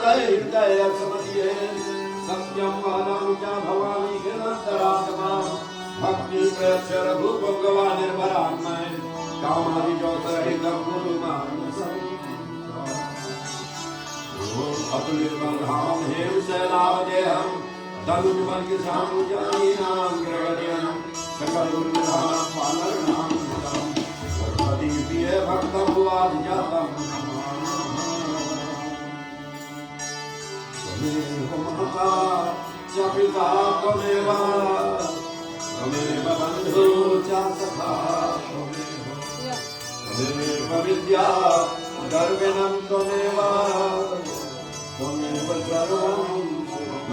हृदय समझिए सत्यम वहनम च भवानी गिरंतरात्मा भक्ति प्रयच्छ रघु भगवान निर्भरान्मय कामादि ज्योतिर्लिंगम गुरु मानसम अतुलित बलधाम हेम शैलावदेहम तनुज वर्ग सामुजानीनाम ग्रगण्यम सकल गुरुविधान पालरनाम सरस्वती प्रिय भक्तम वाद जातम त्वमेव माता च पिता त्वमेव त्वमेव बन्धु च सखा त्वमेव विद्या द्रविणं त्वमेव त्वमेव सर्वं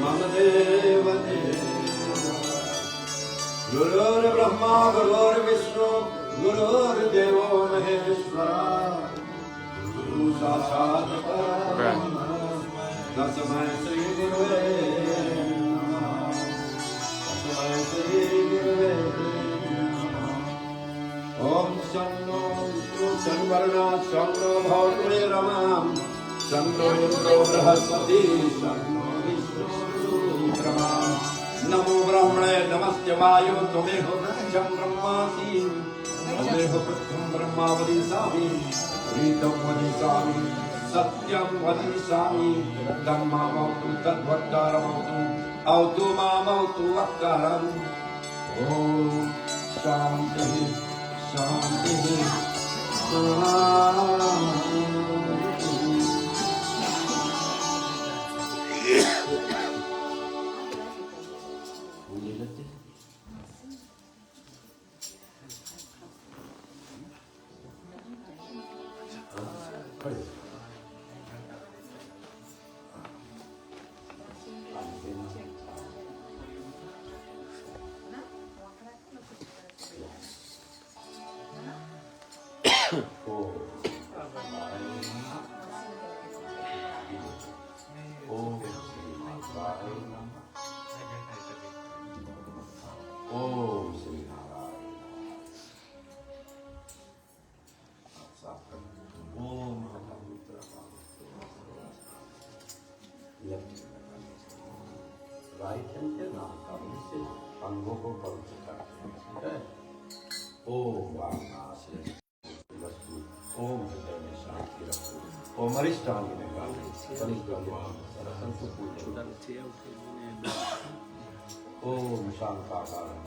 मम देव गुरुर्ब्रह्मा गुरुर्विष्णु गुरुर्देवो महेश्वरा गुरु साक्षात् परब्रह्म तस्मै श्री गुरुवे नमः तस्मै श्री गुरुवे नमः ओम शन्नो शन्वर्णा शन्नो भौर्यरमां शन्नो इंद्रो बृहस्पति शन्नो विष्णुरुद्रमा नमो ब्रह्मणे नमस्ते वायो त्वमेव नाजं ब्रह्मासि त्वमेव पृथ्वीं ब्रह्मा वदिष्यामि ऋतं वदिष्यामि सत्यं वदिष्यामि तन्मामवतु तद्वक्तारमवतु अवतु मामवतु वक्तारम् ॐ शान्तिः शान्तिः राइट हैंड के नाम का से अंगों को पवित्र करते हैं, ठीक है। ओम वासनासे वस्तु ओम हृदय में शांति रखो ओम अरिष्टांग में गाली ओम शांताकारं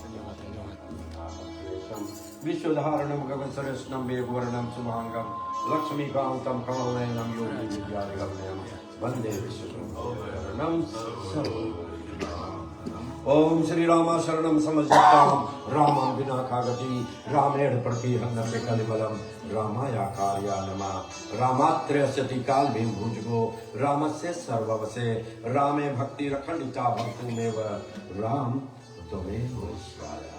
विश्वधारणं गगनसरस्वनं मेघवर्णं शुभांगं लक्ष्मीकान्तं कमलनयनं योगी विद्यागम्यं वंदे विश्वशरणं ओम श्री रामा शरणम समजताम रामं विना कागति रामेण प्रतिहन्नं विकलिमलं रामाया कार्या नमः रामात्रयस्यति काल भीम भुजगो रामस्य सर्ववसे रामे भक्ति रखंडिता भक्तुमेव राम त्वमेव ईश्वरः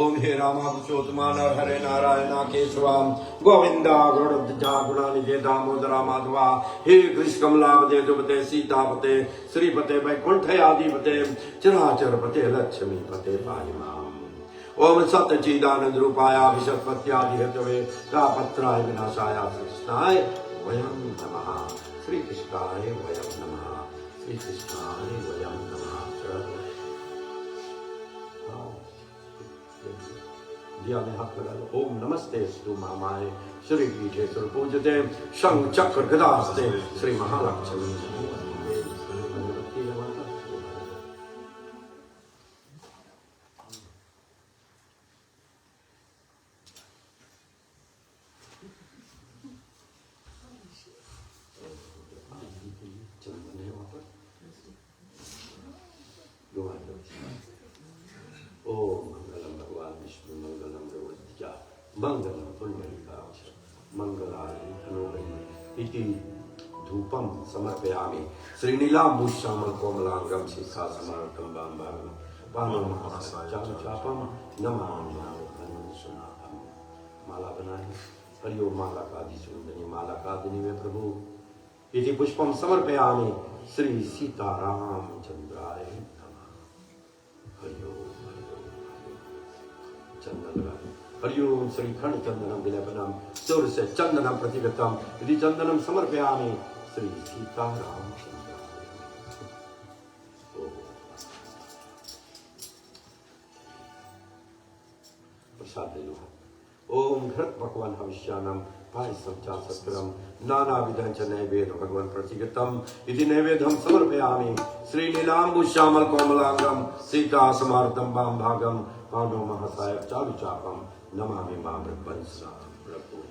ओम हे रामा पुरुषोत्तमा हरे नारायण केशवा गोविंदा गुणजा गुणानिधे दामोदरा माधवा हे कृष्ण कमलापते दुपते सीतापते श्रीपते वैकुंठ आदिपते चराचर पते लक्ष्मी पते पाहि माम ओम सत्यचिदानंद रूपाय विशतपत्यादि हेतवे तापत्राय विनाशाय कृष्णाय वयं नमः श्री कृष्णाय वयं नमः श्री कृष्णाय वयं नमः दिया में हाथ लगा लो ओम नमस्ते स्तु मामाय श्री पीठे सुर पूजते शंख चक्र गदास्ते श्री महालक्ष्मी मंगलम पुण्यकाक्ष मंगलाय अनुगृह्य इति धूपम समर्पयामि श्रीनीलाम्बुश्यामल कोमलांगम शिखा समर्पं बांबाम पानम चापम नमामि अनुसुनाथम माला बनाए हरिओ माला कादि सुंदरी माला कादिनी में प्रभु इति पुष्पम समर्पयामि श्री सीताराम चंद्राय नमः हरिओ चंदन हरिओम श्री खंड चंदनम विलेपनम चौर से चंदनम प्रतिगतम यदि चंदनम समर्पयामि श्री सीताराम चंद्राय प्रसाद ले लो। ओम घृत भगवान हविष्यानम पायसम च सत्करम नानाविधं च नैवेद्यं भगवान प्रतिगतम इति नैवेद्यं समर्पयामि। श्रीनीलाम्बु श्यामल कोमलांगम सीता समार्तम वाम भागम पानो महसाय चारु चापम नमामि मां वंशनाथं प्रभु।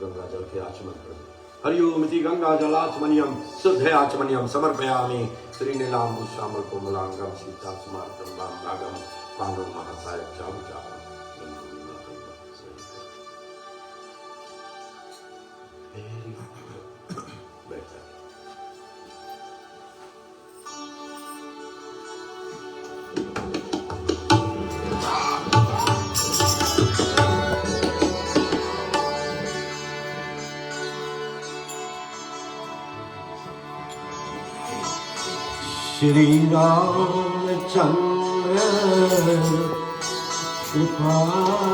गंगा जल के आचमन करो। हरिओम इति गंगा जलाचमनियम शुद्ध आचमनियम समर्पयामि। श्रीनीलाम्बु श्यामल कोमलांगम सीता समार्तम वाम भागम पानो महसाय चारु चापम श्री रामचंद्र कृपाल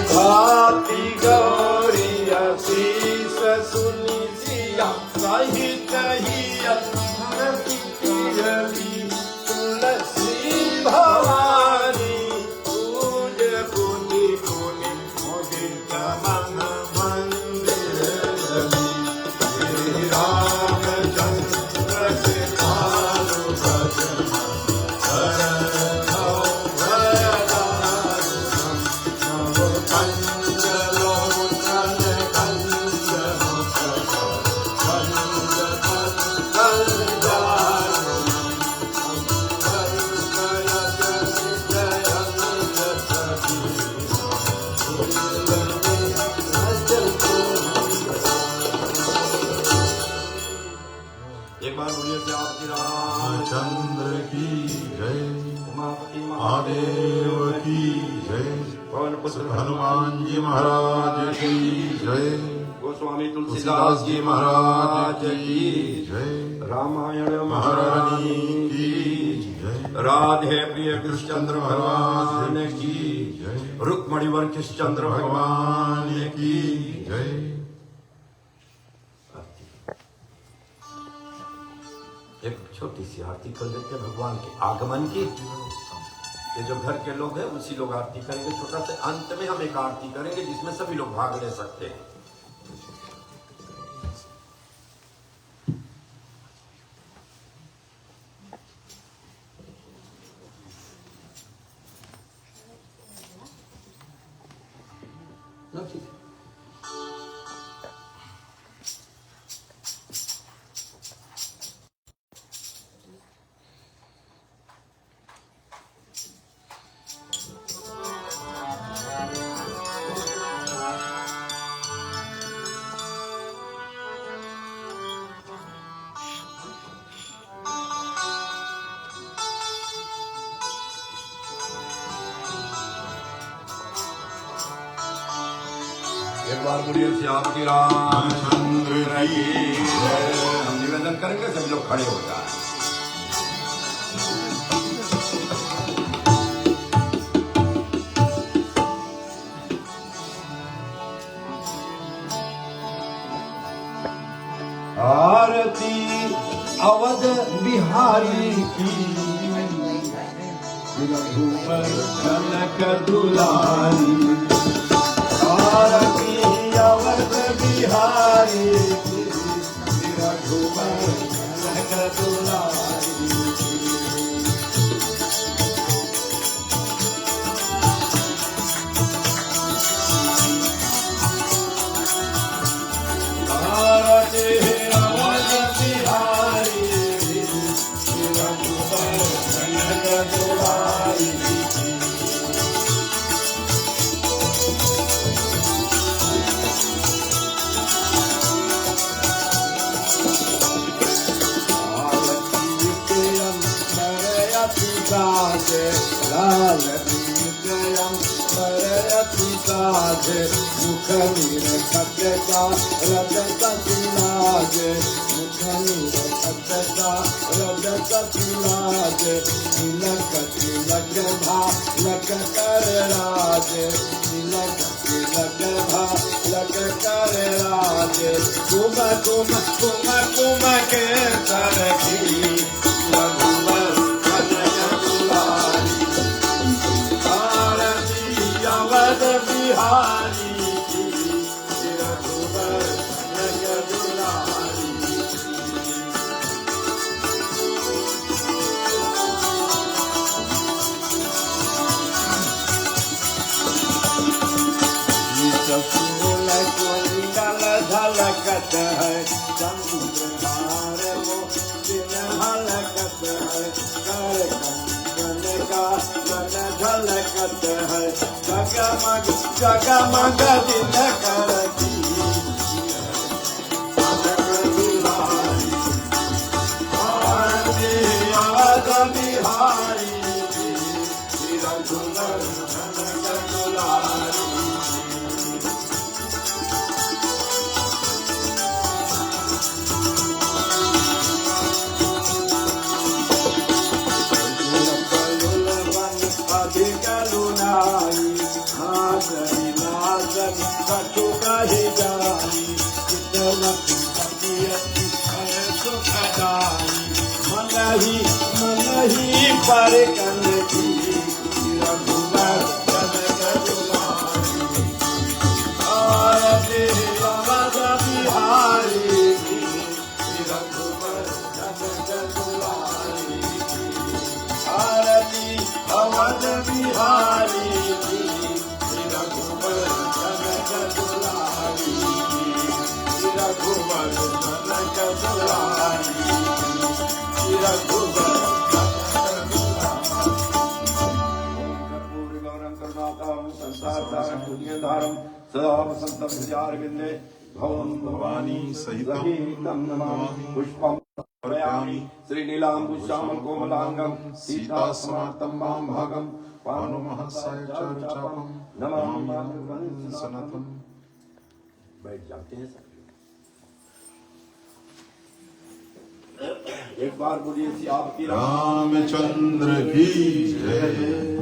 भाती गौरी आशीष सुनी सिया कही कहिया धरती रवि तुलसी भवानी पूज पुनि पुनि मुदित मन मंदिर श्री रामचंद्र से पालु भजन रामचंद्र की जय, महादेव की जय, हनुमान जी महाराज की जय, गोस्वामी तुलसीदास जी महाराज की जय, रामायण महारानी की जय, राधे प्रिय कृष्णचंद्र भगवान की जय, रुक्मणिवर कृष्णचंद्र भगवान की जय। एक छोटी सी आरती कर लेते हैं भगवान के आगमन की। ये जो घर के लोग हैं उसी लोग आरती करेंगे। छोटा सा अंत में हम एक आरती करेंगे जिसमें सभी लोग भाग ले सकते हैं। एक बार बोलिए श्री आपकी रामचंद्र की जय। हम निवेदन करेंगे सब लोग खड़े हो जाए। आरती अवध बिहारी की रघुवर जनक दुलारी। आरती अवध बिहारी रघुवर जनक दुलारी। आरती अवध बिहारी रघुवर जनक दुलारी। लाल नित्यं परयति काजे मुख निरखता रजत सिलाजे। मुख निरखता रजत सिलाजे। तिलक तिलक भालक कर राजे। तिलक तिलक भालक कर राजे। कुम कुम कुम कुम के सर की रघुवर बिहारी रघुवर जनक दुलारी। फूल कुंडल झलकत है चंद्रहार मोतिन हलकत है। कर कंगन का सन झलकत है जगमग जगमग दिनकर की जनक दुलारी। आरती अवध बिहारी जाई हाजरी लाजन कछु कही जाई कितना पतियति है सुखदाई मन ही पर कन की रघुवर जनक दुलारी आरती राजा बिहारी रघुवर जनक दुलारी आरती अवध बिहारी रघुवर जनक दुलारी रघुवर जनक दुलारी रघुवर सदा संतम विचारविंदे भवम भवानी सहितं नमामि पुष्पं प्रयामि श्रीनीलाम्बुश्यामं कोमलांगं सीता समार्तं मां भागं पानुमहस्साय चारुचापं नमामि सनातन। बैठ जाते हैं सब। एक बार बोलिए सी आपकी रामचंद्र की जय।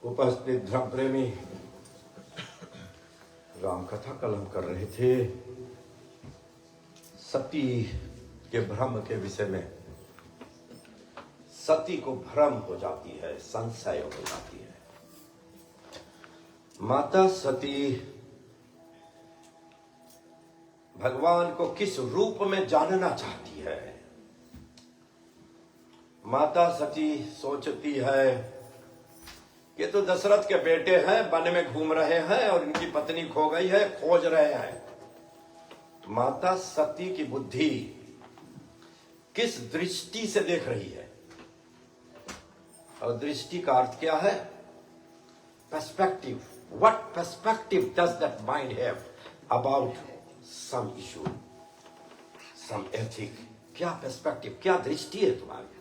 उपस्थित धर्म प्रेमी राम कथा कलम कर रहे थे सती के भ्रम के विषय में। सती को भ्रम हो जाती है, संशय हो जाती है। माता सती भगवान को किस रूप में जानना चाहती है। माता सती सोचती है ये तो दशरथ के बेटे हैं, वन में घूम रहे हैं और इनकी पत्नी खो गई है, खोज रहे हैं। माता सती की बुद्धि किस दृष्टि से देख रही है, और दृष्टि का अर्थ क्या है? Perspective. What perspective does that mind have about some issue, some ethic? क्या पर्सपेक्टिव, क्या दृष्टि है तुम्हारी?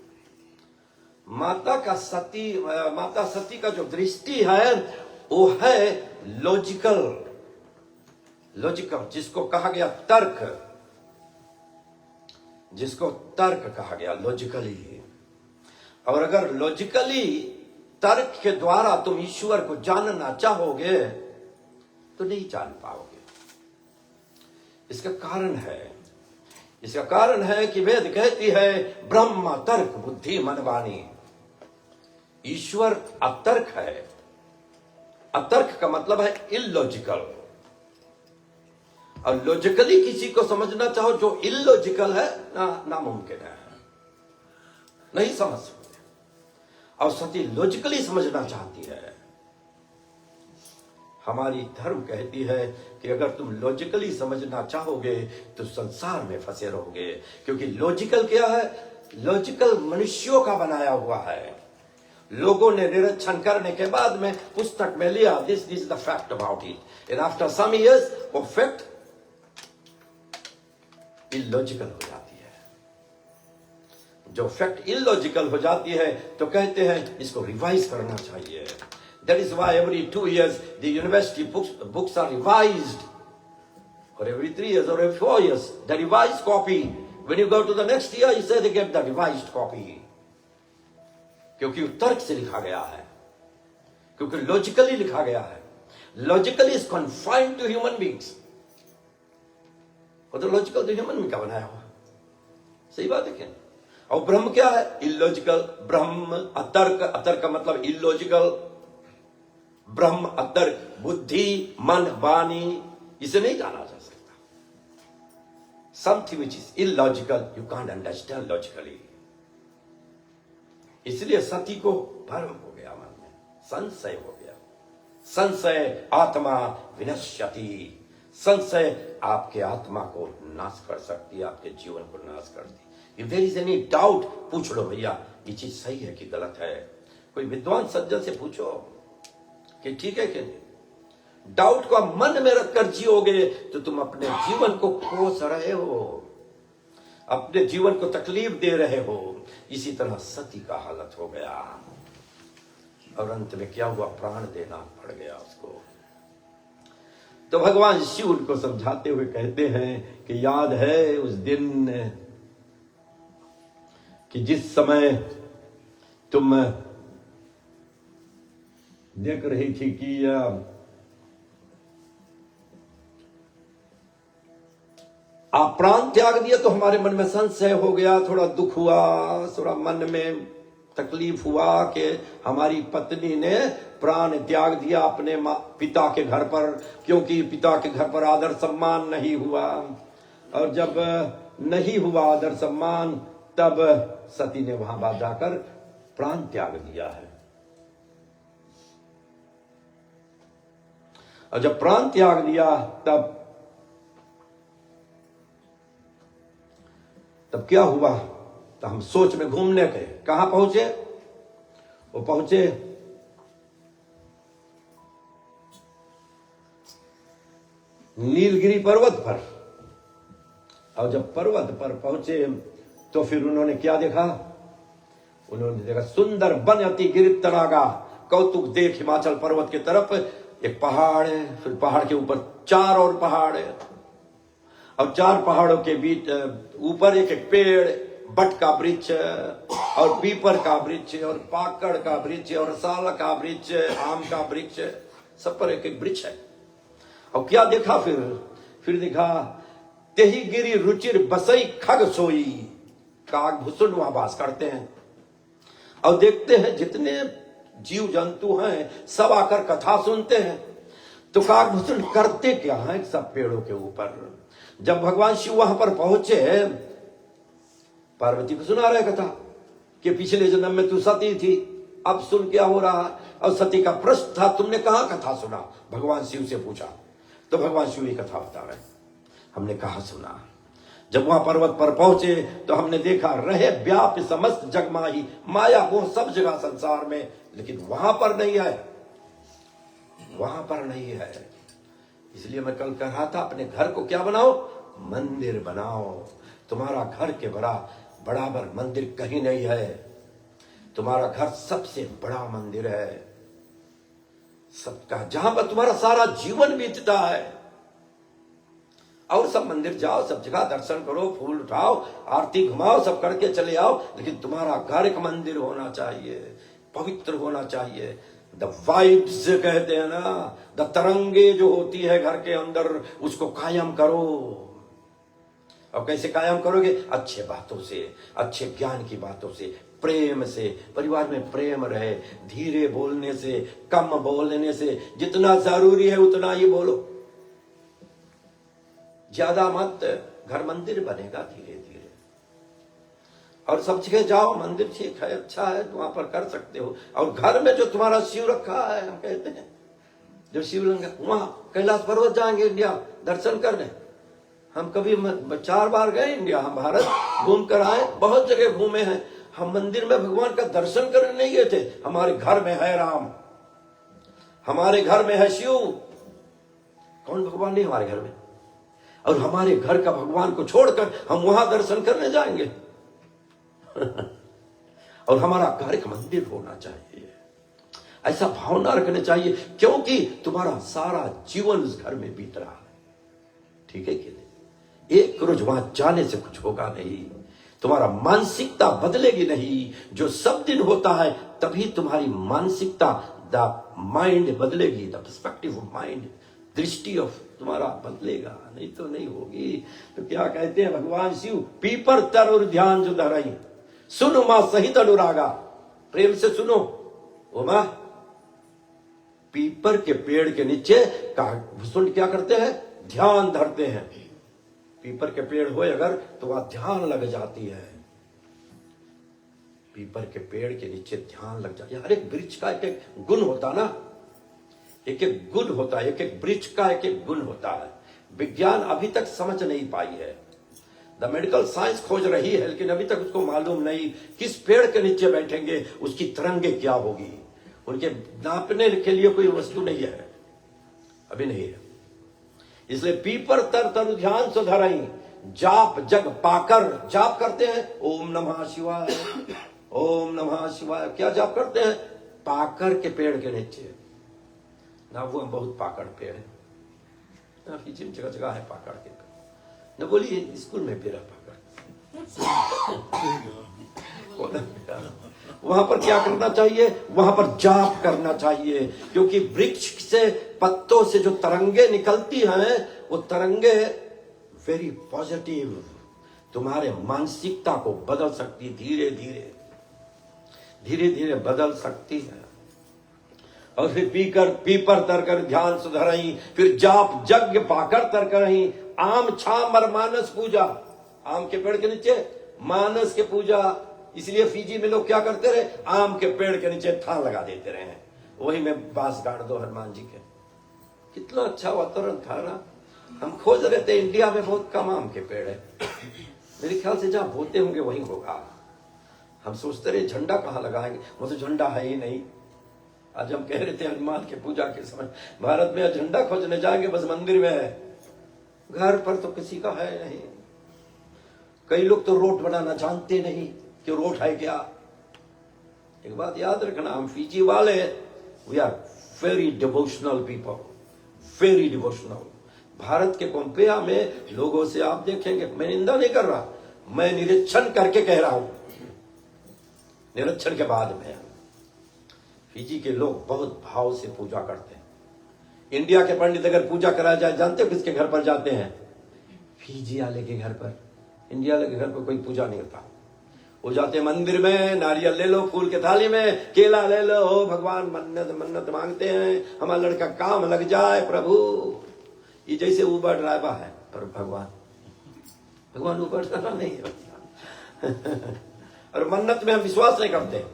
माता सती का जो दृष्टि है वो है लॉजिकल, जिसको कहा गया तर्क, जिसको तर्क कहा गया, लॉजिकली। और अगर लॉजिकली तर्क के द्वारा तुम ईश्वर को जानना चाहोगे तो नहीं जान पाओगे। इसका कारण है कि वेद कहती है ब्रह्म तर्क बुद्धि मन वाणी। ईश्वर अतर्क है। अतर्क का मतलब है इलॉजिकल। और लॉजिकली किसी को समझना चाहो जो इलॉजिकल है नामुमकिन है, नहीं समझ सकते। और सती लॉजिकली समझना चाहती है। हमारी धर्म कहती है कि अगर तुम लॉजिकली समझना चाहोगे तो संसार में फंसे रहोगे। क्योंकि लॉजिकल क्या है? लॉजिकल मनुष्यों का बनाया हुआ है। लोगों ने निरीक्षण करने के बाद में पुस्तक में लिया, this is the fact about it, and after some years वो फैक्ट इलॉजिकल हो जाती है। जो फैक्ट इलॉजिकल हो जाती है तो कहते हैं इसको रिवाइज करना चाहिए। That is why every 2 years the university books are revised, or every 3 years or every 4 years the revised copy. When you go to the next year, you say they get the revised copy. क्योंकि तर्क से लिखा गया है, क्योंकि logically लिखा गया है। Logically is confined to human beings. वो तो लॉजिकल तो ह्यूमन में का बनाया हुआ, सही बात है क्या? और ब्रह्म क्या है? इलॉजिकल। ब्रह्म अतर्क, अतर्क का मतलब इलॉजिकल। ब्रह्म अतर्क, बुद्धि मन वाणी, इसे नहीं जाना जा सकता। Something which is illogical you can't understand logically. इसलिए सती को भ्रम हो गया, मन में संशय हो गया। संशय आत्मा विनश्यति, संशय आपके आत्मा को नाश कर सकती है, आपके जीवन को नाश करती है। If there is any doubt, पूछ लो भैया ये चीज सही है कि गलत है। कोई विद्वान सज्जन से पूछो कि ठीक है कि नहीं। डाउट को मन में रखकर जियोगे तो तुम अपने जीवन को कोस रहे हो, अपने जीवन को तकलीफ दे रहे हो। इसी तरह सती का हालत हो गया और अंत में क्या हुआ, प्राण देना पड़ गया उसको। तो भगवान शिव उनको समझाते हुए कहते हैं कि याद है उस दिन कि जिस समय तुम देख रही थी कि आप प्राण त्याग दिया तो हमारे मन में संशय हो गया, थोड़ा दुख हुआ, थोड़ा मन में तकलीफ हुआ कि हमारी पत्नी ने प्राण त्याग दिया अपने पिता के घर पर, क्योंकि पिता के घर पर आदर सम्मान नहीं हुआ। और जब नहीं हुआ आदर सम्मान, तब सती ने वहां बाहर जाकर प्राण त्याग दिया है। और जब प्राण त्याग दिया तब क्या हुआ, तो हम सोच में घूमने गए। कहां पहुंचे, वो पहुंचे नीलगिरी पर्वत पर। और जब पर्वत पर पहुंचे तो फिर उन्होंने क्या देखा, उन्होंने देखा सुंदर वन अति गिरित तनागा। कौतुक देख हिमाचल पर्वत की तरफ एक पहाड़ है, फिर पहाड़ के ऊपर 4 और पहाड़ है, और 4 पहाड़ों के बीच ऊपर एक एक पेड़, बट का वृक्ष और पीपर का वृक्ष और पाकड़ का वृक्ष और साल का वृक्ष, आम का वृक्ष, सब पर एक एक वृक्ष है। और क्या देखा फिर देखा तेही गिरी रुचिर बसई खग सोई। काग भुसुंड वहां वास करते हैं और देखते हैं जितने जीव जंतु हैं सब आकर कथा सुनते हैं। तो काग भुसुंड करते क्या है सब पेड़ों के ऊपर। जब भगवान शिव वहां पर पहुंचे, पार्वती को सुना रहे कथा कि पिछले जन्म में तू सती थी, अब सुन क्या हो रहा। और सती का प्रश्न था तुमने कहां कथा सुना, भगवान शिव से पूछा। तो भगवान शिव ये कथा बता रहे, हमने कहा सुना। जब वहां पर्वत पर पहुंचे तो हमने देखा रहे व्याप समस्त जगमाही, माया वो सब जगह संसार में, लेकिन वहां पर नहीं है, वहां पर नहीं है। इसलिए मैं कल कह रहा था अपने घर को क्या बनाओ, मंदिर बनाओ। तुम्हारा घर के बराबर मंदिर कहीं नहीं है। तुम्हारा घर सबसे बड़ा मंदिर है सबका, जहां पर तुम्हारा सारा जीवन बीतता है। और सब मंदिर जाओ, सब जगह दर्शन करो, फूल उठाओ, आरती घुमाओ, सब करके चले आओ, लेकिन तुम्हारा घर एक मंदिर होना चाहिए, पवित्र होना चाहिए। द वाइब्स कहते हैं ना, द तरंगे जो होती है घर के अंदर, उसको कायम करो। और कैसे कायम करोगे, अच्छे बातों से, अच्छे ज्ञान की बातों से, प्रेम से। परिवार में प्रेम रहे, धीरे बोलने से, कम बोलने से, जितना जरूरी है उतना ही बोलो, ज्यादा मत। घर मंदिर बनेगा धीरे धीरे। और सब जगह जाओ, मंदिर ठीक है, अच्छा है, वहां पर कर सकते हो। और घर में जो तुम्हारा शिव रखा है, हम कहते हैं जो शिवलिंग, वहां कैलाश पर्वत जाएंगे इंडिया दर्शन करने। हम कभी 4 बार गए इंडिया, हम भारत घूम कर आए, बहुत जगह घूमे हैं। हम मंदिर में भगवान का दर्शन करने नहीं गए थे। हमारे घर में है राम, हमारे घर में है शिव, कौन भगवान नहीं हमारे घर में। और हमारे घर का भगवान को छोड़कर हम वहां दर्शन करने जाएंगे। और हमारा घर एक मंदिर होना चाहिए, ऐसा भावना रखना चाहिए, क्योंकि तुम्हारा सारा जीवन उस घर में बीत रहा है। ठीक है कि नहीं। एक रोज वहां जाने से कुछ होगा नहीं, तुम्हारा मानसिकता बदलेगी नहीं। जो सब दिन होता है तभी तुम्हारी मानसिकता, द माइंड बदलेगी, द पर्सपेक्टिव ऑफ माइंड, दृष्टि ऑफ तुम्हारा बदलेगा, नहीं तो नहीं होगी। तो क्या कहते हैं भगवान शिव, पीपर तर और ध्यान जो धरई, सुनो मां सहित अनुरागा। प्रेम से सुनो ओ मां। पीपर के पेड़ के नीचे भुसुंड क्या करते हैं, ध्यान धरते हैं। पीपर के पेड़ हो अगर तो वहां ध्यान लग जाती है। पीपर के पेड़ के नीचे ध्यान लग जाए। हर एक वृक्ष का एक एक गुण होता ना, एक एक गुण होता है, एक एक वृक्ष का एक एक गुण होता है। विज्ञान अभी तक समझ नहीं पाई है, द मेडिकल साइंस खोज रही है, लेकिन अभी तक उसको मालूम नहीं किस पेड़ के नीचे बैठेंगे उसकी तरंगे क्या होगी। उनके नापने के लिए कोई वस्तु नहीं है, अभी नहीं है। इसलिए पीपर तर तरु ध्यान से धरई, जाप जग पाकर। जाप करते हैं ओम नमः शिवाय, ओम नमः शिवाय। क्या जाप करते हैं? पाकर के पेड़ के नीचे ना। वो बहुत पाकड़ पेड़ है ना, जिम जगह जगह है पाकड़ के पेड़। न बोलिए स्कूल में पेड़ पाकड़। वहां पर क्या करना चाहिए? वहां पर जाप करना चाहिए, क्योंकि वृक्ष से पत्तों से जो तरंगे निकलती हैं वो तरंगे वेरी पॉजिटिव तुम्हारे मानसिकता को बदल सकती, धीरे धीरे धीरे धीरे बदल सकती है। और फिर पीपर तर कर ध्यान सुधरई, फिर जाप यज्ञ पाकर तर करई, आम छामर मानस पूजा। आम के पेड़ के नीचे मानस के पूजा। इसलिए फीजी में लोग क्या करते रहे? आम के पेड़ के नीचे थान लगा देते रहे हैं, वही में बांस गाड़ दो हनुमान जी के। कितना अच्छा वातावरण था ना। हम खोज रहे थे, इंडिया में बहुत कम आम के पेड़ है। मेरे ख्याल से जहां बोते होंगे वहीं होगा। हम सोचते रहे झंडा कहां लगाएंगे, वो तो झंडा है ही नहीं। आज हम कह रहे थे हनुमान के पूजा के समय भारत में झंडा खोजने जाएंगे, बस मंदिर में है, घर पर तो किसी का है नहीं। कई लोग तो रोट बनाना जानते नहीं कि रोट है क्या। एक बात याद रखना, हम फीजी वाले we are very devotional people, very devotional. Bharat के कंपेयर में लोगों से आप देखेंगे, मैं निंदा नहीं कर रहा, मैं निरीक्षण करके कह रहा हूं, निरीक्षण के बाद में। फीजी के लोग बहुत भाव से पूजा करते हैं। इंडिया के पंडित अगर पूजा कराया जाए, जानते हो किसके घर पर जाते हैं? फीजी वाले के घर पर। इंडिया वाले के घर पर कोई पूजा नहीं होता। वो जाते मंदिर में, नारियल ले लो फूल के थाली में, केला ले लो, हो भगवान मन्नत मन्नत मांगते हैं, हमारा लड़का काम लग जाए प्रभु। ये जैसे ऊबर ड्राइवर है, पर भगवान ऊबर ड्राइवर नहीं होता। और मन्नत में हम विश्वास नहीं करते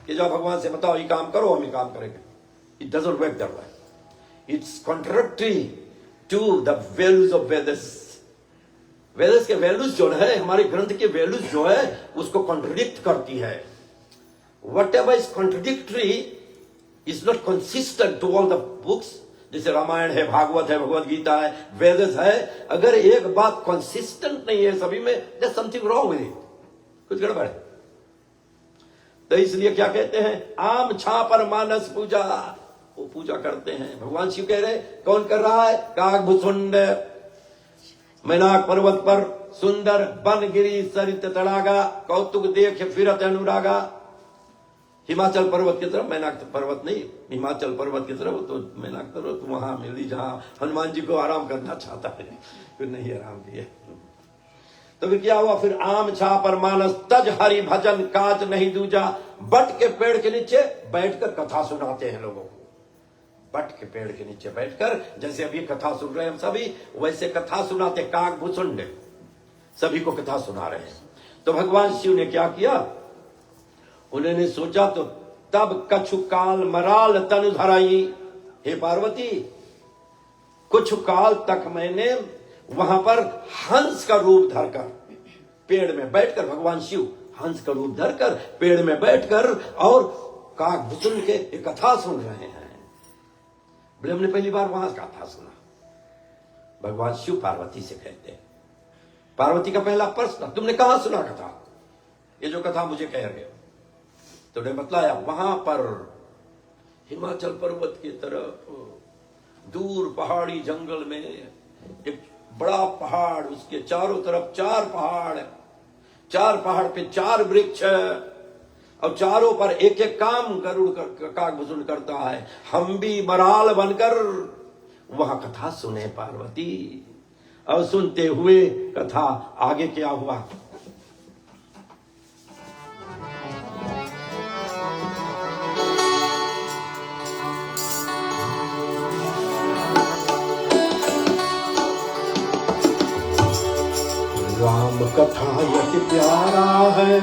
कि जाओ भगवान से बताओ ये काम करो, हम ये काम करेंगे। It doesn't work that way. It's contradictory to the values of Vedas. Vedas के वैल्यूज जो है, हमारे ग्रंथ के वैल्यूज जो है, उसको कॉन्ट्रडिक्ट करती है। Whatever is contradictory is not consistent to all the books. जैसे रामायण है, भागवत है, भगवत गीता है, वेदस है। अगर एक बात कंसिस्टेंट नहीं है सभी में, there something wrong with it, कुछ गड़बड़ है। तो इसलिए क्या कहते हैं? आम छापर मानस पूजा। वो पूजा करते हैं। भगवान शिव कह रहे, कौन कर रहा है? काग भुसुंड मैनाक पर्वत पर सुंदर बन गिरी सरित तड़ागा, कौतुक देख फिरत अनुरागा। हिमाचल पर्वत की तरफ, मैनाक पर्वत नहीं, हिमाचल पर्वत की तरफ, तो मैनाक पर्वत वहां मिली जहां हनुमान जी को आराम करना चाहता है, फिर नहीं आराम किया। तो फिर क्या हुआ? फिर आम छापर मानस तज हरि भजन काज नहीं दूजा। बट के पेड़ के नीचे बैठकर कथा सुनाते हैं लोगों को। बट के पेड़ के नीचे बैठकर, जैसे अभी कथा सुन रहे हैं हम सभी, वैसे कथा सुनाते। काग भुसुंड सभी को कथा सुना रहे हैं। तो भगवान शिव ने क्या किया? उन्होंने सोचा, तो तब कछु काल मराल तनु धराई। हे पार्वती, कुछ काल तक मैंने वहां पर हंस का रूप धरकर, पेड़ में बैठकर, भगवान शिव हंस का रूप धरकर पेड़ में बैठकर और काग भुसुंड के एक कथा सुन रहे हैं। बोले हमने पहली बार वहां कथा सुना। भगवान शिव पार्वती से कहते हैं, पार्वती का पहला प्रश्न, तुमने कहां सुना कथा? ये जो कथा मुझे कह रहे हो। तो उन्हें बतलाया, वहां पर हिमाचल पर्वत की तरफ दूर पहाड़ी जंगल में एक बड़ा पहाड़, उसके चारों तरफ 4 पहाड़, 4 पहाड़ पे 4 वृक्ष, और चारों पर एक एक काम गरुड़ काग भुसुंड करता है। हम भी मराल बनकर वहां कथा सुने पार्वती। और सुनते हुए कथा आगे क्या हुआ? राम कथा यति प्यारा है,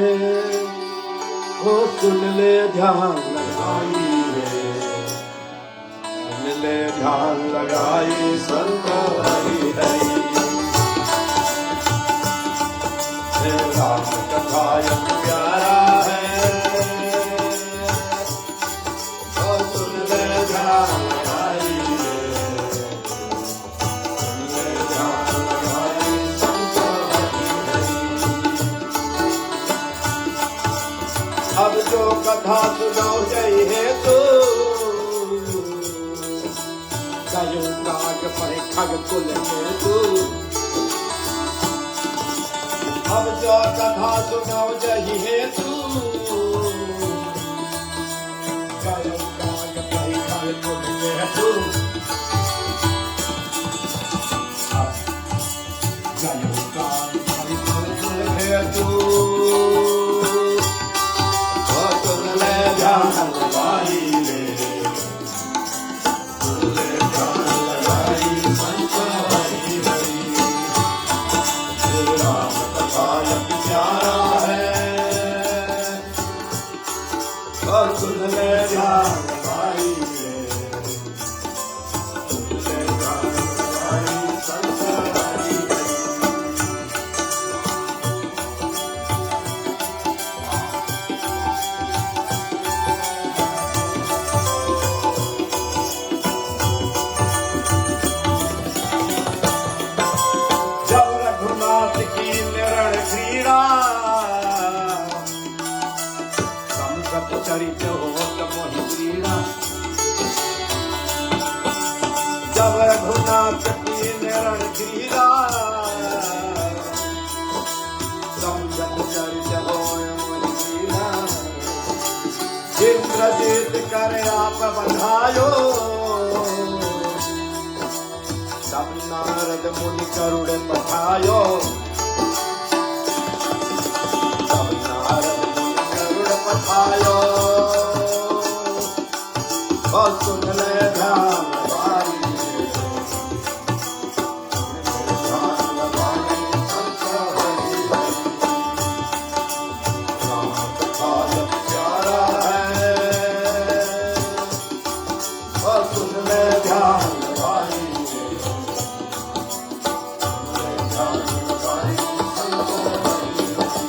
ओ सुन ले ध्यान लगाई रे, सुन ले ध्यान लगाई संत हरि हरि। राम कथा यति प्यारा है, ओ सुन ले ध्यान लगाई रे, सुन ले ध्यान लगाई संत हरि हरि। अब जो कथा सुनो जय हेतु, गयो काग पढ़े खग कुल हेतु। अब जो कथा सुनो जही हेतु, गयो काग पढ़े खग कुल हेतु। अब गयो काग पढ़े खग कुल हेतु, ओ सुन ले ध्यान लगाई रे, सुन ले ध्यान लगाई संत हरि हरि। राम कथा यति प्यारा है, और सुन ले ध्यान लगाई रे, सुन ले ध्यान लगाई संत हरि हरि। जब रघुनाथ की निरण क्रीड़ा, संकट चरित होत मोहि पीड़ा। जब रघुनाथ की निरण क्रीड़ा, संकट चरित होय मोहि पीड़ा। इंद्रजीत कर आप बंधायो, तब नारद मुनि करुण पठायो। तब नारद मुनि करुण पठायो, और सुन ले ध्यान लगाई रे, सुन ले ध्यान लगाई संत हरि हरि। राम कथा यति प्यारा है, और सुन ले ध्यान लगाई रे, सुन ले ध्यान लगाई संत हरि हरि।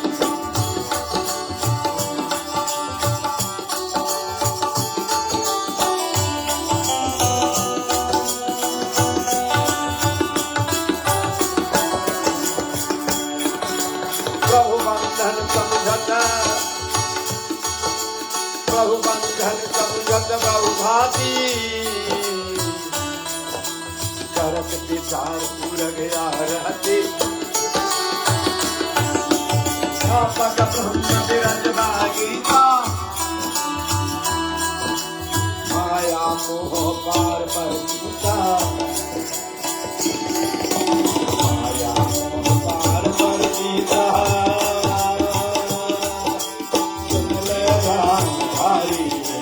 प्रभु बंधन समझत, प्रभु बंधन समझत बहु भांति। करत विचार पूर गया रहती, स्थापक ब्रह्म विरजभागीता। माया मोह पार पर सीता, माया मोह पार पर सीता। सुन ले ध्यान लगाई रे,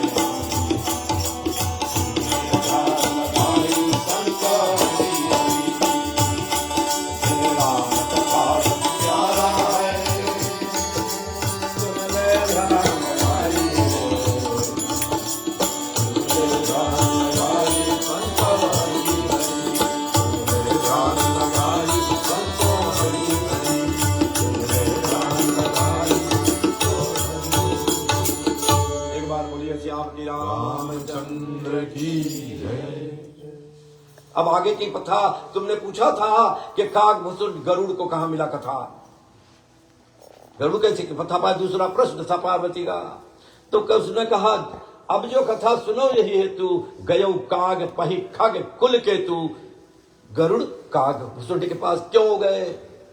सुन ले ध्यान लगाई संत हरि हरि। राम कथा यति प्यारा है, सुन ले ध्यान लगाई रे, सुन ले ध्यान लगाई संत हरि हरि। सुन ले ध्यान लगाई संत हरि हरि। सुन ले ध्यान लगाई संत हरि। एक बार बोलिए श्याम की रामचंद्र की जय। अब आगे की कथा, तुमने पूछा था कि काग भुसुंड गरुड़ को कहां मिला कथा, गरुड़ कैसे कथा पाया, दूसरा प्रश्न था पार्वती का। तो उसने कहा अब जो कथा सुनो यही हेतु, गयो काग पही खग कुल केतु। गरुड़ काग भुसुंड के पास क्यों गए,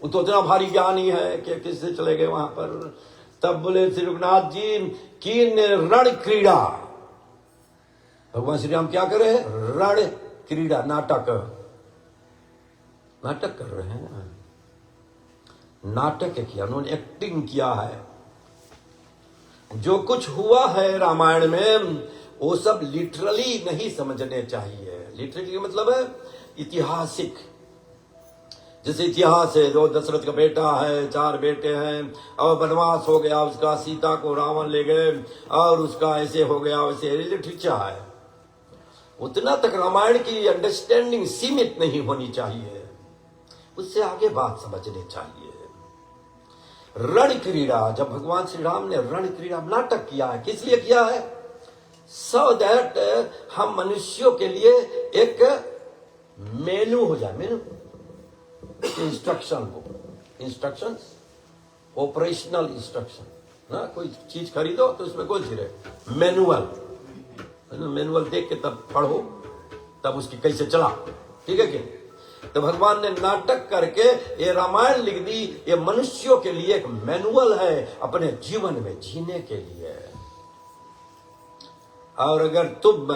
वो तो इतना भारी ज्ञानी है कि किससे चले गए वहां पर। तब बोले श्री रघुनाथ जी की रण क्रीड़ा, भगवान श्री राम क्या करे, रण क्रीड़ा, नाटक कर रहे हैं, नाटक किया, उन्होंने एक्टिंग किया है। जो कुछ हुआ है रामायण में वो सब लिटरली नहीं समझने चाहिए। लिटरली मतलब है ऐतिहासिक। जैसे इतिहास है, दो दशरथ का बेटा है, 4 बेटे हैं, और वनवास हो गया उसका, सीता को रावण ले गए, और उसका ऐसे हो गया वैसे, लिटरेचर है। उतना तक रामायण की अंडरस्टैंडिंग सीमित नहीं होनी चाहिए, उससे आगे बात समझनी चाहिए। रण क्रीड़ा, जब भगवान श्री राम ने रण क्रीड़ा नाटक किया है, किस लिए किया है? सो दैट हम मनुष्यों के लिए एक मेनू हो जाए, मेनू instruction book, instruction, operational instruction ना। कोई चीज खरीदो तो उसमें कौन सी रहे? मैनुअल। मैनुअल देख के तब पढ़ो, तब उसकी कैसे चला, ठीक है क्या? तो भगवान ने नाटक करके ये रामायण लिख दी, ये मनुष्यों के लिए एक मैनुअल है अपने जीवन में जीने के लिए। और अगर तुम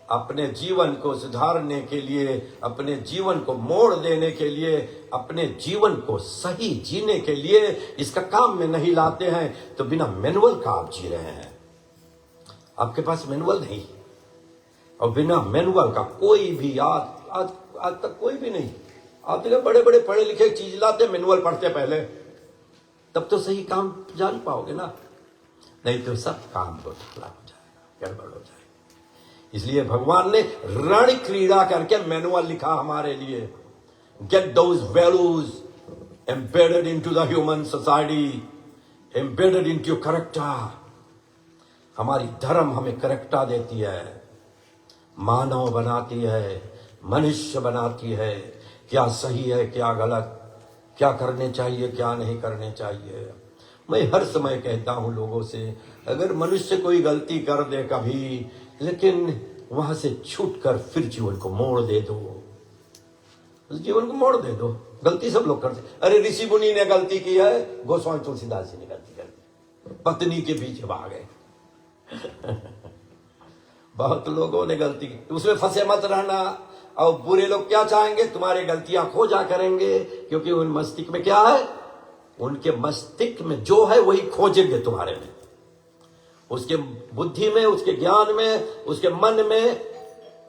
अपने जीवन को सुधारने के लिए, अपने जीवन को मोड़ देने के लिए, अपने जीवन को सही जीने के लिए इसका काम में नहीं लाते हैं, तो बिना मैनुअल का आप जी रहे हैं। आपके पास मैनुअल नहीं, और बिना मैनुअल का कोई भी आज तक कोई भी नहीं। आप देखो बड़े बड़े पढ़े लिखे चीज लाते, मैनुअल पढ़ते पहले, तब तो सही काम जान पाओगे ना, नहीं तो सब काम गोठला हो जाएगा, गड़बड़ हो जाएगा। इसलिए भगवान ने रण क्रीड़ा करके मैनुअल लिखा हमारे लिए। Get those values embedded into the human society, embedded into character. हमारी धर्म हमें करेक्टर देती है, मानव बनाती है, मनुष्य बनाती है, क्या सही है क्या गलत, क्या करने चाहिए क्या नहीं करने चाहिए। मैं हर समय कहता हूं लोगों से, अगर मनुष्य कोई गलती कर दे कभी, लेकिन वहां से छूटकर फिर जीवन को मोड़ दे दो, उस जीवन को मोड़ दे दो। गलती सब लोग करते, अरे ऋषि मुनि ने गलती की है, गोस्वामी तुलसीदास जी ने गलती कर दी, पत्नी के पीछे भागे बहुत लोगों ने गलती की, उसमें फंसे मत रहना। और बुरे लोग क्या चाहेंगे? तुम्हारी गलतियां खोजा करेंगे, क्योंकि उन मस्तिष्क में क्या है? उनके मस्तिष्क में जो है वही खोजेंगे तुम्हारे में, उसके बुद्धि में, उसके ज्ञान में, उसके मन में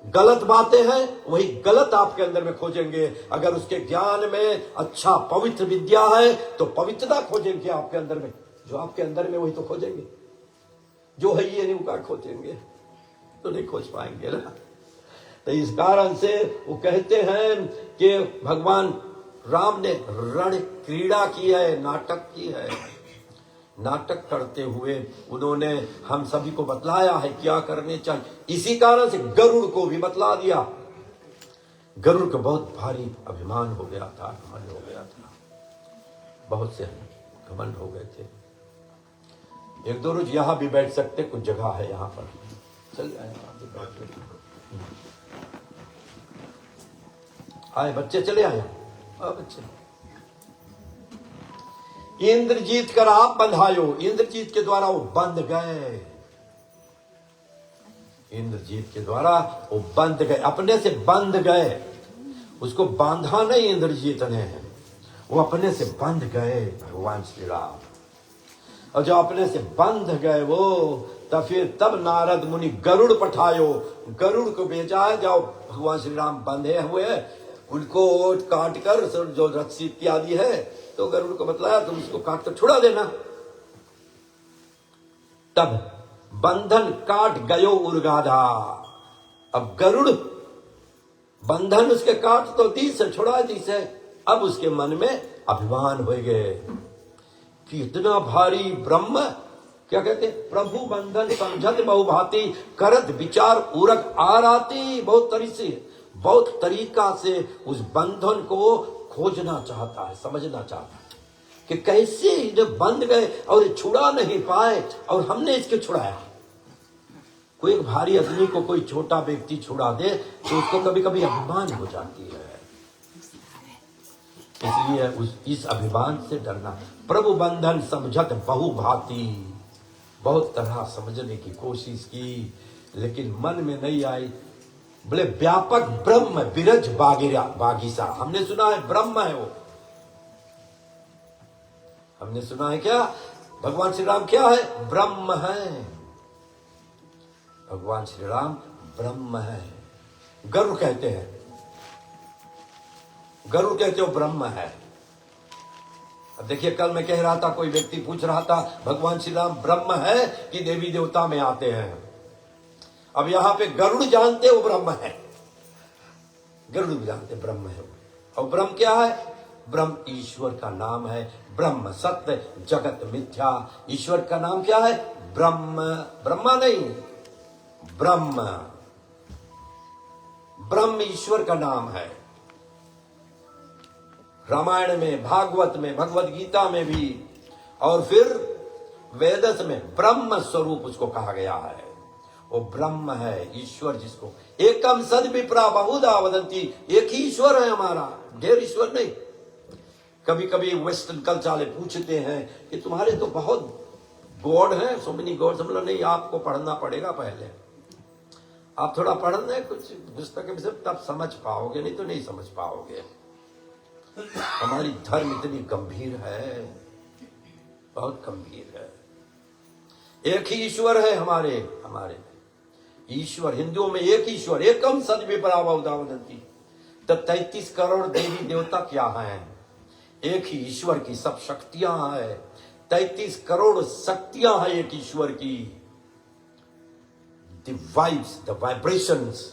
गलत बातें हैं, वही गलत आपके अंदर में खोजेंगे। अगर उसके ज्ञान में अच्छा पवित्र विद्या है तो पवित्रता खोजेंगे आपके अंदर में, जो आपके अंदर में वही तो खोजेंगे, जो है ये नहीं वो खोजेंगे तो नहीं खोज पाएंगे ना। तो इस कारण से वो कहते हैं कि भगवान राम ने रण क्रीड़ा की है, नाटक की है। नाटक करते हुए उन्होंने हम सभी को बतलाया है क्या करने चाहिए। इसी कारण से गरुड़ को भी बतला दिया। गरुड़ को बहुत भारी अभिमान हो गया था, घमंड हो गया था, बहुत से घमंड हो गए थे। एक दो रोज यहां भी बैठ सकते, कुछ जगह है यहां पर, चल आए आए बच्चे, चले आए बच्चे। इंद्रजीत कर आप बंधायो, इंद्रजीत के द्वारा वो बंध गए, इंद्रजीत के द्वारा वो बंध गए, अपने से बंध गए। उसको बांधा नहीं इंद्रजीत ने, वो अपने से बंध गए भगवान श्री राम। और जो अपने से बंध गए वो, तब नारद मुनि गरुड़ पठायो, गरुड़ को भेजा है, जाओ भगवान श्री राम बंधे हुए उनको काट कर, जो रस्सी इत्यादि है, तो गरुड़ को बतलाया तुम उसको काट कर छुड़ा देना। तब बंधन काट गयो उर्गाधा। अब गरुड़ बंधन उसके काट तो दी से, छुड़ा दी से। अब उसके मन में अभिमान हो गए कि इतना भारी ब्रह्म, क्या कहते, प्रभु बंधन समझत बहुभांति, करत विचार उरग आराती। बहुत तरीका से उस बंधन को खोजना चाहता है, समझना चाहता है कि कैसे जब बंध गए और छुड़ा नहीं पाए और हमने इसके छुड़ाया। कोई भारी आदमी को कोई छोटा व्यक्ति छुड़ा दे तो उसको कभी कभी अभिमान हो जाती है, इसलिए इस अभिमान से डरना। प्रभु बंधन समझत बहुभांति, बहुत तरह समझने की कोशिश की, लेकिन मन में नहीं आई। बोले व्यापक ब्रह्म बिरज बागीसा, हमने सुना है ब्रह्म है वो, हमने सुना है क्या? भगवान श्री राम क्या है? ब्रह्म है। भगवान श्री राम ब्रह्म है। गरुड़ कहते हैं, गरुड़ कहते हो ब्रह्म है। अब देखिए, कल मैं कह रहा था, कोई व्यक्ति पूछ रहा था भगवान श्री राम ब्रह्म है कि देवी देवता में आते हैं। अब यहां पे गरुड़ जानते वो ब्रह्म है, गरुड़ भी जानते ब्रह्म है। और ब्रह्म क्या है? ब्रह्म ईश्वर का नाम है। ब्रह्म सत्य, जगत मिथ्या। ईश्वर का नाम क्या है? ब्रह्म। ब्रह्मा नहीं, ब्रह्म। ब्रह्म ईश्वर का नाम है। रामायण में, भागवत में, भगवत गीता में भी, और फिर वेदस में ब्रह्म स्वरूप उसको कहा गया है। वो ब्रह्म है, ईश्वर जिसको एकम सद विप्रा बहुधा वदंती, एक ही ईश्वर है हमारा, ढेर ईश्वर नहीं। कभी कभी वेस्टर्न कल्चर वाले पूछते हैं कि तुम्हारे तो बहुत गॉड हैं, सो मेनी गॉड्स। हम लोग नहीं, आपको पढ़ना पड़ेगा पहले। आप थोड़ा पढ़ना है कुछ पुस्तकें से, तब समझ पाओगे, नहीं तो नहीं समझ पाओगे। हमारी धर्म इतनी गंभीर है, बहुत गंभीर है। एक ही ईश्वर है हमारे ईश्वर। हिंदुओं में एक ईश्वर, एकम सद विप्रा बहुधा वदंती। तो 33 करोड़ देवी देवता क्या हैं? एक ही ईश्वर की सब शक्तियां हैं। 33 करोड़ शक्तियां हैं एक ईश्वर की। The vibes, the vibrations,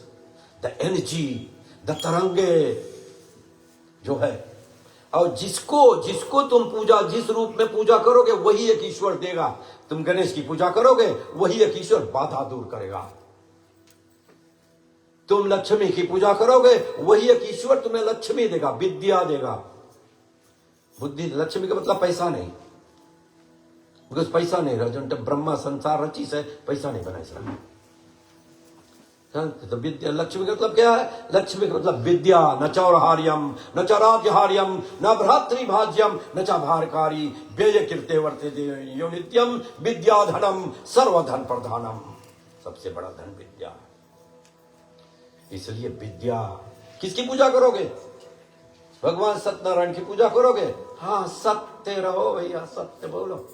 the energy, the तरंगे जो है। और जिसको तुम पूजा, जिस रूप में पूजा करोगे वही एक ईश्वर देगा। तुम गणेश की पूजा करोगे, वही एक ईश्वर बाधा दूर करेगा। तुम लक्ष्मी की पूजा करोगे, वही एक ईश्वर तुम्हें लक्ष्मी देगा, विद्या देगा, बुद्धि। लक्ष्मी का मतलब पैसा नहीं, बिकॉज पैसा नहीं रहा। जो ब्रह्मा संसार रची से पैसा नहीं बना इसलिए। तो विद्या, लक्ष्मी का मतलब क्या है? लक्ष्मी का मतलब विद्या। न चौरहार्यम, न च राज्यहार्यम, न भ्रातृभाज्यम, न च भारकारी, व्यय कीर्ते वर्ते यो नित्यम, विद्या धनम सर्वधन प्रधानम। सबसे बड़ा धन विद्या। इसलिए विद्या। किसकी पूजा करोगे? भगवान सत्यनारायण की पूजा करोगे। हाँ, सत्य रहो भैया, सत्य बोलो।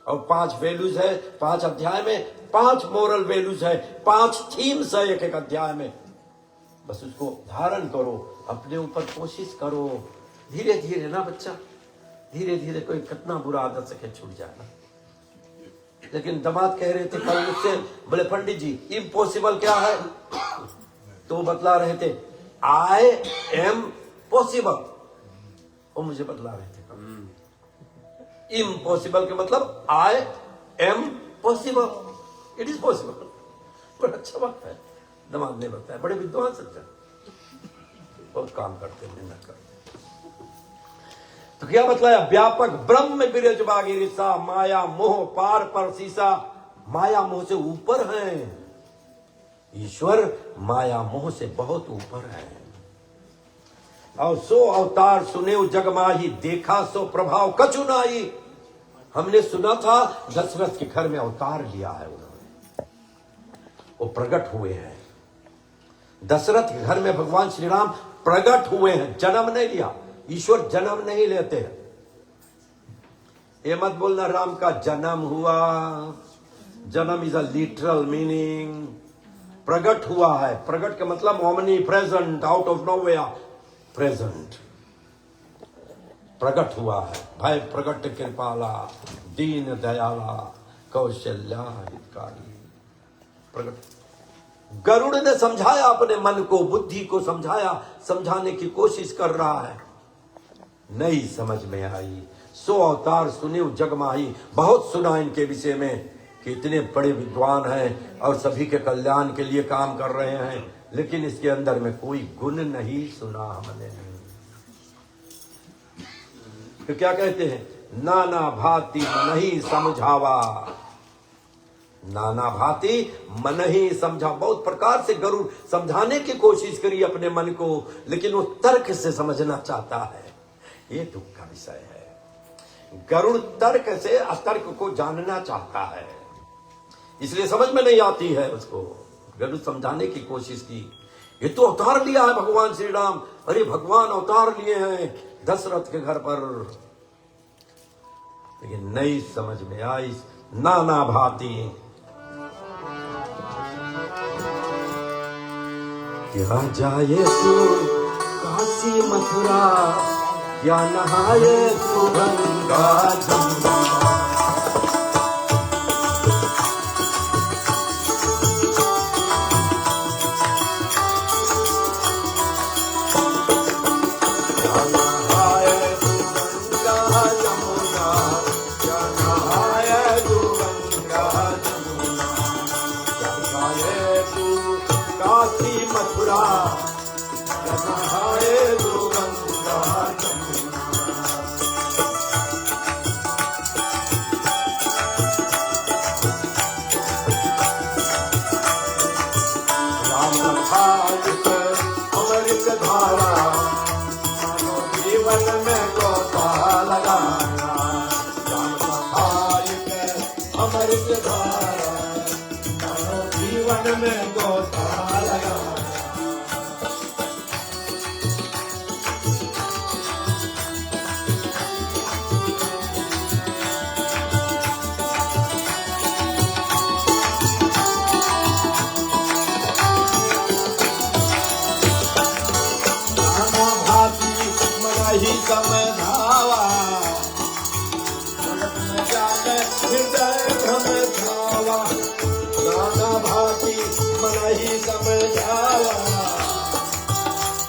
और 5 वैल्यूज है 5 अध्याय में, 5 मोरल वैल्यूज है, 5 थीम्स है एक अध्याय में। बस उसको धारण करो, अपने ऊपर कोशिश करो, धीरे धीरे ना बच्चा, धीरे धीरे। कोई कितना बुरा आदत से छूट जाए ना। लेकिन दामाद कह रहे थे कल मुझसे, बोले पंडित जी इम्पॉसिबल क्या है? तो बतला रहे थे आई एम पॉसिबल। वो मुझे बतला रहे थे इम्पॉसिबल के मतलब I am possible, it is possible. बड़ा अच्छा बात है, दामाद ने बताया। बड़े विद्वान सज्जन, बहुत काम करते, मेहनत करते। तो क्या बतलाया? व्यापक ब्रह्म बिरज बागिरिसा, माया मोह पार पर सीसा। माया मोह से ऊपर है ईश्वर, माया मोह से बहुत ऊपर है। और सो अवतार सुने जग माही, देखा सो प्रभाव कछु नाई। हमने सुना था दशरथ के घर में अवतार लिया है उन्होंने, वो प्रकट हुए हैं। दशरथ के घर में भगवान श्री राम प्रकट हुए हैं, जन्म नहीं लिया। ईश्वर जन्म नहीं लेते हैं। ये मत बोलना राम का जन्म हुआ। जन्म इज अ लिटरल मीनिंग। प्रकट हुआ है। प्रकट का मतलब omni present, out of nowhere present. प्रकट हुआ है। भय प्रकट कृपाला, दीन दयाला, कौशल्या हितकारी। प्रकट। गरुड़ ने समझाया अपने मन को, बुद्धि को समझाया, समझाने की कोशिश कर रहा है, नहीं समझ में आई। सो अवतार सुने जग माही। बहुत सुना इनके विषय में कि इतने बड़े विद्वान हैं और सभी के कल्याण के लिए काम कर रहे हैं, लेकिन इसके अंदर में कोई गुण नहीं सुना हमने। तो क्या कहते हैं? नाना भांति मन ही समझावा। नाना भांति मन ही समझा। बहुत प्रकार से गरुड़ समझाने की कोशिश करी अपने मन को, लेकिन वो तर्क से समझना चाहता है। ये दुख का विषय है। गरुड़ तर्क से अतर्क को जानना चाहता है, इसलिए समझ में नहीं आती है उसको। गरुड़ समझाने की कोशिश की, ये तो अवतार लिया है भगवान श्री राम। अरे भगवान अवतार लिए हैं दशरथ के घर पर, लेकिन नहीं समझ में आई। नाना भांति क्या जाए तो काशी काशी मथुरा या नहाए तू गंगा जमुना। जीवन में गोता लगा। नाना भांति मनाही समझावा, जगत में जाने हृदय भ्रम छावा। नाना भांति मनाही समझावा,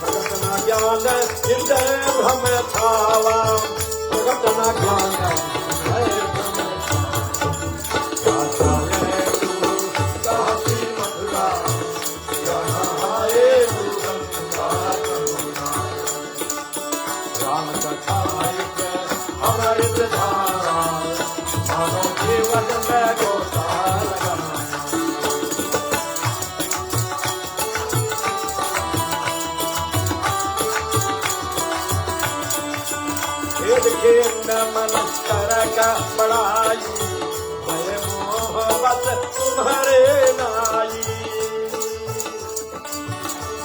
जगत न ज्ञान हृदय भ्रम छावा। जगत न ज्ञान हृदय भ्रम छावा। काशी मथुरा या नहाए तू गंगा जमुना। राम कथा एक अमृत धारा, मानो जीवन में गोता लगा। खेद मन का बड़ाई, भय मोहब्बत तुम्हारे नाई।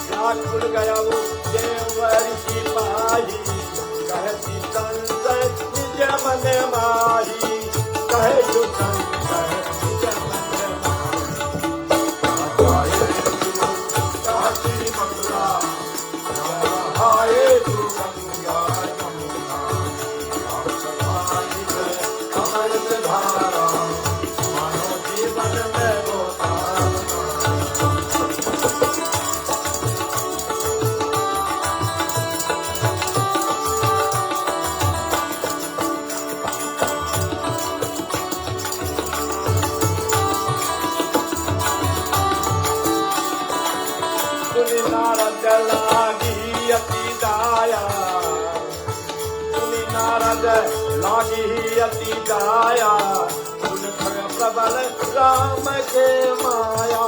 व्याकुल गया वो देवर सिपाही, कहती संसय निज मन माही। कहे जो संसय निज मन माही। काशी मथुरा नहाए तू गंगा जमुना। अमृत धारा, मानो जीवन में गोता सुनि नारद लागी अति दाया, सुनि नारद लागी अति दाया। सुन भय प्रबल राम के माया।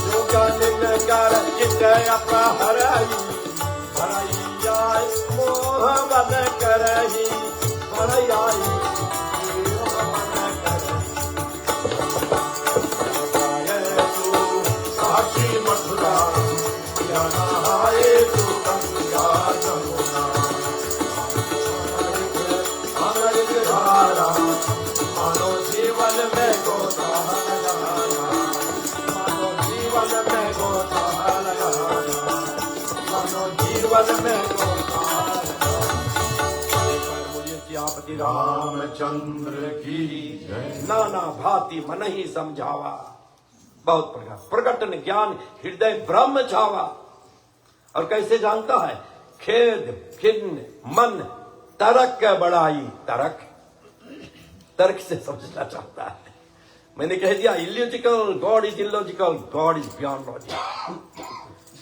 जो ज्ञान कर चित अपहरई, हरई जाय मोह बन करही। हरई आई मोह बन करही। काशी मथुरा या नहाए तू गंगा जमुना। अमृत धारा, मानो जीवन में गोता लगाना। मानो जीवन में गोता लगाना। मानो जीवन में गोता लगाना। बोलिए सियापति रामचंद्र की जय। नाना भांति मन ही समझावा, बहुत प्रकार प्रकट ज्ञान हृदय ब्रह्म छावा। और कैसे जानता है? खेद खिन्न मन तरक बड़ाई। तर्क तर्क से समझना चाहता है। मैंने कह दिया illogical, God is illogical, God is beyond logic.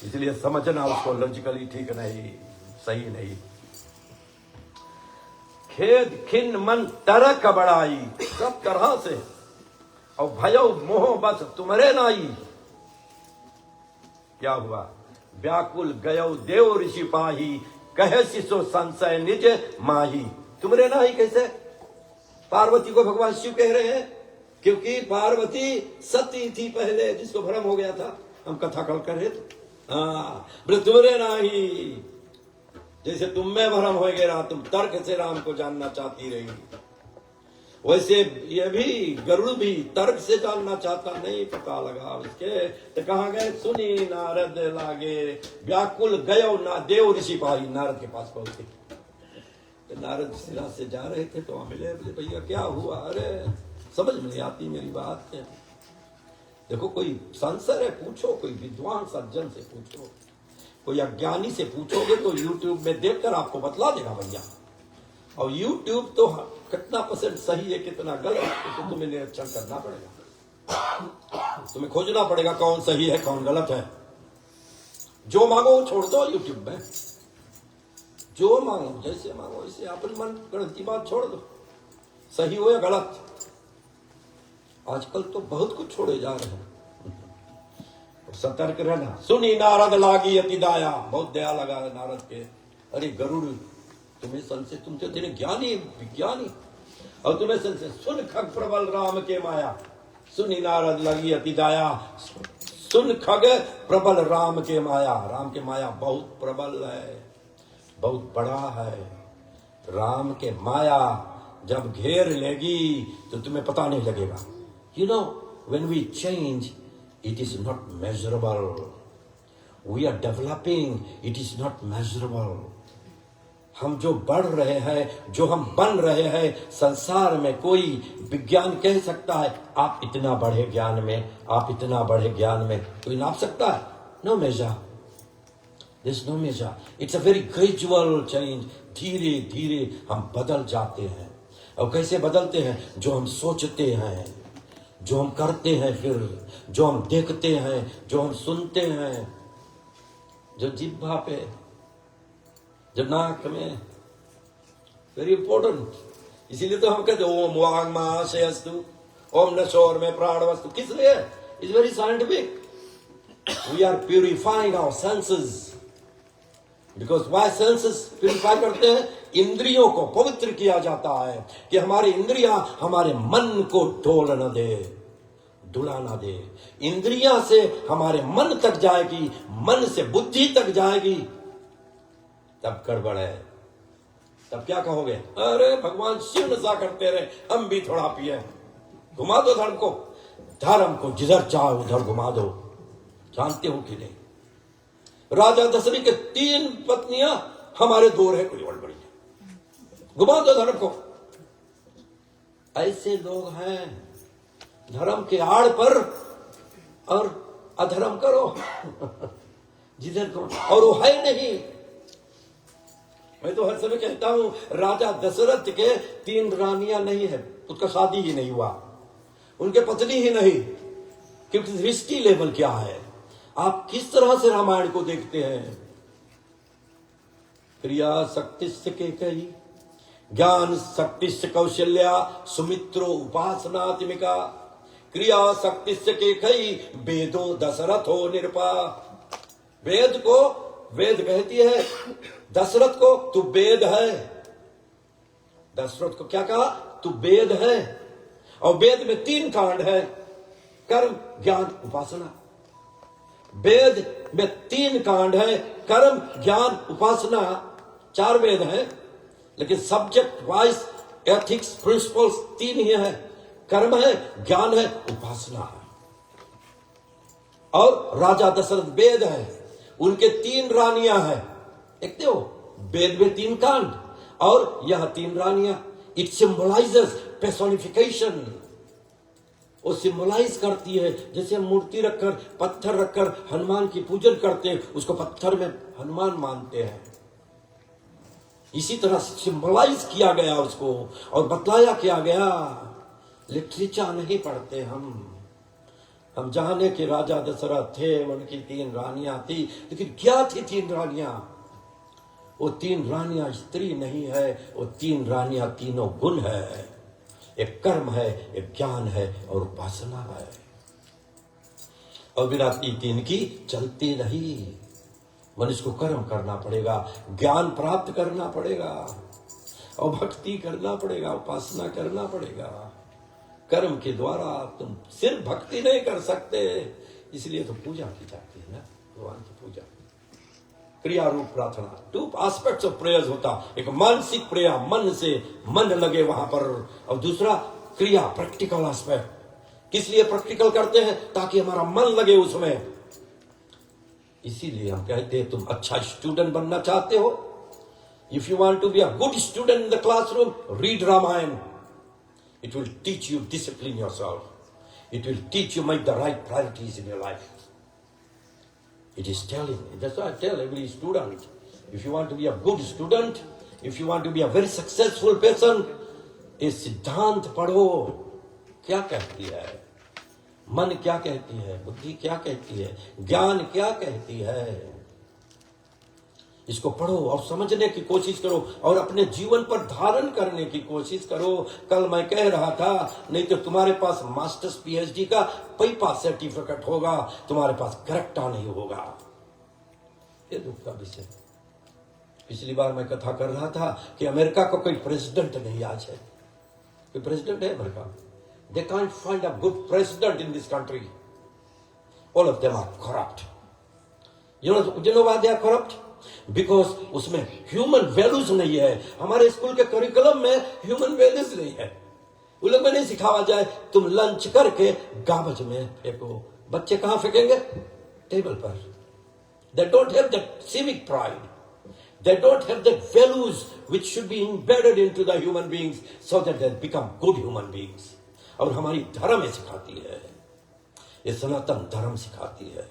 इसलिए समझना उसको लॉजिकली ठीक नहीं, सही नहीं। खेद खिन्न मन तरक बड़ाई, सब तरह से। और भयो मोह बस तुम्हारे नाई। क्या हुआ? व्याकुल गयो देव ऋषि पाही, कहे शिशो संशय निज माही। तुम्हारे नाई कैसे? पार्वती को भगवान शिव कह रहे हैं, क्योंकि पार्वती सती थी पहले, जिसको भ्रम हो गया था। हम कथा कल कर रहे थे। हाँ, तुम्हारे नाही। जैसे तुम में भ्रम हो गया, तुम तर्क से राम को जानना चाहती रही। वैसे ये भी गरुड़ भी तर्क से जानना चाहता, नहीं पता लगा उसके, तो कहाँ गए? सुनी नारद लागे व्याकुल गयो ना देव ऋषि पाई। नारद के पास पहुंचे तो नारद सिरा से जा रहे थे तो मिले, बोले भैया क्या हुआ? अरे समझ में नहीं आती मेरी बात। देखो कोई संसर है पूछो, कोई विद्वान सज्जन से पूछो, कोई अज्ञानी से पूछोगे तो यूट्यूब में देखकर आपको बतला देगा भैया। और यूट्यूब तो कितना % सही है कितना गलत, तो तुम्हें निरीक्षण करना पड़ेगा, तुम्हें खोजना पड़ेगा कौन सही है कौन गलत है। जो मांगो वो छोड़ दो यूट्यूब में, जो मांगो जैसे मांगो वैसे, अपनी मन गणत की बात छोड़ दो, सही हो या गलत। आजकल तो बहुत कुछ छोड़े जा रहे हैं, सतर्क रहना। सुनी नारद लागी अति दाया, बहुत दया लगा नारद के। अरे गरुड़ तुम्हें संशय, तुम तो तेरे ज्ञानी विज्ञानी, और तुम्हें संशय सुन खग प्रबल राम के माया। सुनी नारद लगी अति दाया, सुन खग प्रबल राम के माया। राम के माया बहुत प्रबल है, बहुत बड़ा है। राम के माया जब घेर लेगी तो तुम्हें पता नहीं लगेगा। You know, when we change, it is not measurable. We are developing, it is not measurable. हम जो बढ़ रहे हैं, जो हम बन रहे हैं, संसार में कोई विज्ञान कह सकता है आप इतना बढ़े ज्ञान में, आप इतना बढ़े ज्ञान में, कोई नाप सकता है? No measure. There's no measure. It's a very gradual change. धीरे धीरे हम बदल जाते हैं। और कैसे बदलते हैं? जो हम सोचते हैं, जो हम करते हैं, फिर जो हम देखते हैं, जो हम सुनते हैं, जो जिह्वा पे, जो नाक में, वेरी इंपॉर्टेंट। इसीलिए तो हम कहते ओम वांग महाशयस्तु, ओम नशोर में प्राण वस्तु। किस लिए? It's very scientific. We are purifying our senses, because why senses purify करते हैं? इंद्रियों को पवित्र किया जाता है कि हमारी इंद्रियां हमारे मन को डोल न दे, दुला न दे। इंद्रियां से हमारे मन तक जाएगी, मन से बुद्धि तक जाएगी, तब गड़बड़ है। तब क्या कहोगे? अरे भगवान शिव नशा करते रहे, हम भी थोड़ा पिए। घुमा दो धर्म को, धर्म को जिधर चाहो उधर घुमा दो। जानते हो कि नहीं, राजा दशरथ के 3 पत्नियां, हमारे 2 रहे, कोई और बड़ी है। घुमा दो धर्म को। ऐसे लोग हैं, धर्म के आड़ पर और अधर्म करो जिधर को, और वो है नहीं। मैं तो हर समय कहता हूं, राजा दशरथ के 3 रानियां नहीं है, उसका शादी ही नहीं हुआ, उनके पत्नी ही नहीं, क्योंकि दृष्टि लेवल क्या है। आप किस तरह से रामायण को देखते हैं? क्रिया शक्तिश्च केकयी, ज्ञान शक्तिश्च कौशल्या, सुमित्रो उपासनात्मिका। क्रिया शक्तिश्च केकयी, वेदो दशरथो निरपा। वेद को वेद कहती है दशरथ को, तू वेद है। दशरथ को क्या कहा? तू वेद है। और वेद में 3 कांड है, कर्म ज्ञान उपासना। वेद में 3 कांड है, कर्म ज्ञान उपासना। 4 वेद हैं, लेकिन सब्जेक्ट वाइज एथिक्स प्रिंसिपल्स 3 ही है। कर्म है, ज्ञान है, उपासना है। और राजा दशरथ वेद है, उनके 3 रानियां हैं। देखते हो, वेद में 3 कांड और यह 3 रानियां। It symbolizes personification. वो सिंबलाइज करती है, जैसे हम मूर्ति रखकर, पत्थर रखकर हनुमान की पूजन करते हैं, उसको पत्थर में हनुमान मानते हैं। इसी तरह सिंबलाइज किया गया उसको और बतलाया किया गया। लिटरेचर नहीं पढ़ते हम जाने कि राजा दशरथ थे, उनकी 3 रानियां थी, लेकिन क्या थी 3 रानियां? वो 3 रानियां स्त्री नहीं है, वो 3 रानियां तीनों गुण है। एक कर्म है, एक ज्ञान है और उपासना है। और बिना 3 की चलती नहीं। मनुष्य को कर्म करना पड़ेगा, ज्ञान प्राप्त करना पड़ेगा और भक्ति करना पड़ेगा, उपासना करना पड़ेगा। कर्म के द्वारा तुम सिर्फ भक्ति नहीं कर सकते, इसलिए तो पूजा की जाती है ना, भगवान की पूजा। क्रिया रूप प्रार्थना, 2 एस्पेक्ट्स ऑफ प्रेयर्स होता। एक मानसिक प्रेयर, मन से मन लगे वहां पर, और दूसरा क्रिया, प्रैक्टिकल एस्पेक्ट। किस लिए प्रैक्टिकल करते हैं? ताकि हमारा मन लगे उसमें। इसीलिए हम कहते हैं तुम अच्छा स्टूडेंट बनना चाहते हो, if you want to be a good student in the classroom, read Ramayana. It will teach you discipline yourself, it will teach you make the right priorities in your life. It is telling, that's why I tell every student, if you want to be a good student, if you want to be a very successful person, ये सिद्धांत पढ़ो। क्या कहती है मन, क्या कहती है बुद्धि, क्या कहती है ज्ञान, क्या कहती है, इसको पढ़ो और समझने की कोशिश करो और अपने जीवन पर धारण करने की कोशिश करो। कल मैं कह रहा था, नहीं तो तुम्हारे पास मास्टर्स पीएचडी का पैपा सर्टिफिकेट होगा, तुम्हारे पास करेक्टा नहीं होगा। ये दुख का विषय। पिछली बार मैं कथा कर रहा था कि अमेरिका का कोई प्रेसिडेंट नहीं आज है। कोई प्रेसिडेंट है America? They can't find a good president in this country. All of them are corrupt. You know why they are corrupt? Because उसमें ह्यूमन वैल्यूज नहीं है। हमारे स्कूल के करिकुलम में ह्यूमन वैल्यूज नहीं है। उन लोग में नहीं सिखावा जाए तुम लंच करके गाबज में फेंको। बच्चे कहां फेंकेंगे? टेबल पर। They don't have that civic pride, they don't have that values which should be embedded into the human beings so that they become good human beings। और हमारी धर्म ये सिखाती है, ये सनातन धर्म सिखाती है।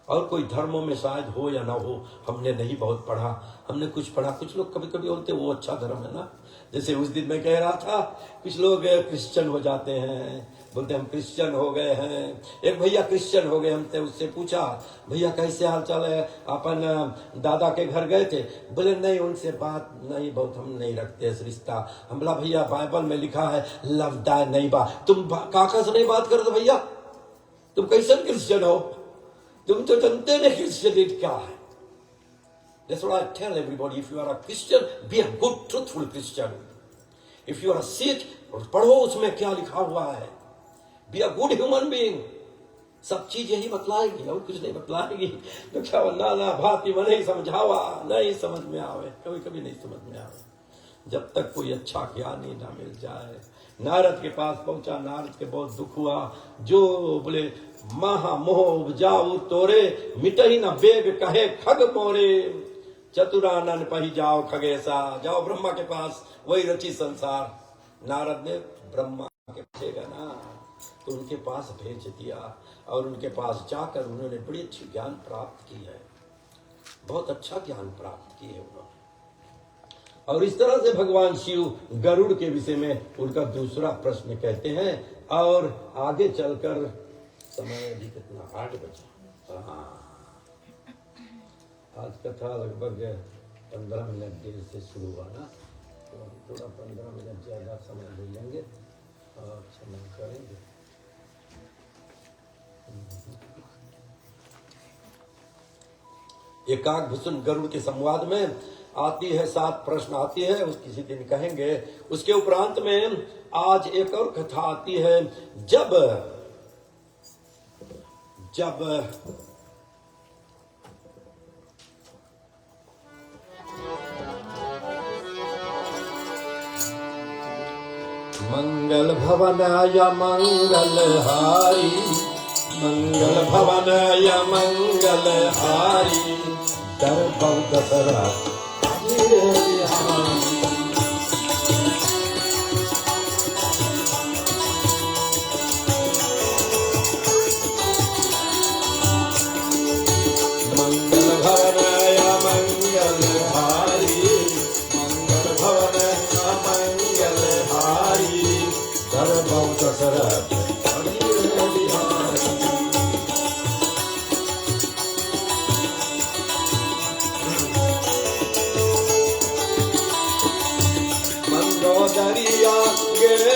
और कोई धर्मों में शायद हो या ना हो, हमने नहीं बहुत पढ़ा, हमने कुछ पढ़ा। कुछ लोग कभी कभी बोलते वो अच्छा धर्म है ना। जैसे उस दिन मैं कह रहा था, कुछ लोग क्रिश्चियन हो जाते हैं, बोलते हम क्रिश्चियन हो गए हैं। एक भैया क्रिश्चियन हो गए, हमसे उससे पूछा भैया कैसे हाल चाल है, अपन दादा के घर गए थे? बोले नहीं, उनसे बात नहीं बहुत हम नहीं रखते इस रिश्ता। हम बोला भैया बाइबल में लिखा है लव दाय नेबर, तुम काका से नहीं बात कर दो भैया, तुम कैसे क्रिश्चियन हो? तुम तो जानते नहीं क्रिश्चियनिटी क्या है। That's what I tell everybody, if you are a Christian, be a good truthful Christian. If you are a Sikh, पढ़ो उसमें क्या लिखा हुआ है। Be a good human being। सब चीज यही बतलाएगी और कुछ नहीं बतलाएगी। तो क्या नाना भांति में नहीं समझावा, नहीं समझ में आवे, कभी कभी नहीं समझ में आवे, जब तक कोई अच्छा ज्ञानी ना मिल जाए। नारद के पास पहुंचा, नारद के बहुत दुख हुआ। जो बोले महा मोह उपजाऊ तोरे, मिटही न बेग कहे खग मोरे, चतुरानन पही जाओ खगेसा। जाओ ब्रह्मा के पास, वही रची संसार। नारद ने ब्रह्मा के भेजेगा ना, तो उनके पास भेज दिया और उनके पास जाकर उन्होंने बड़ी अच्छी ज्ञान प्राप्त की है, बहुत अच्छा ज्ञान प्राप्त की है उन्होंने। और इस तरह से भगवान शिव गरुड़ के विषय में उनका दूसरा प्रश्न कहते हैं। और आगे चलकर समय अभी कितना 8 बजे, आज कथा लगभग 15 मिनट देर से शुरू हुआ ना, तो थोड़ा 15 मिनट ज्यादा समय ले लेंगे और समय करेंगे। एकाग भूषण गरुड़ के संवाद में आती है 7 प्रश्न आती है, उस किसी दिन कहेंगे। उसके उपरांत में आज एक और कथा आती है, जब मंगल भवनाय मंगल हारी, मंगल भवनाय मंगल हारी, दर्पण दशरथ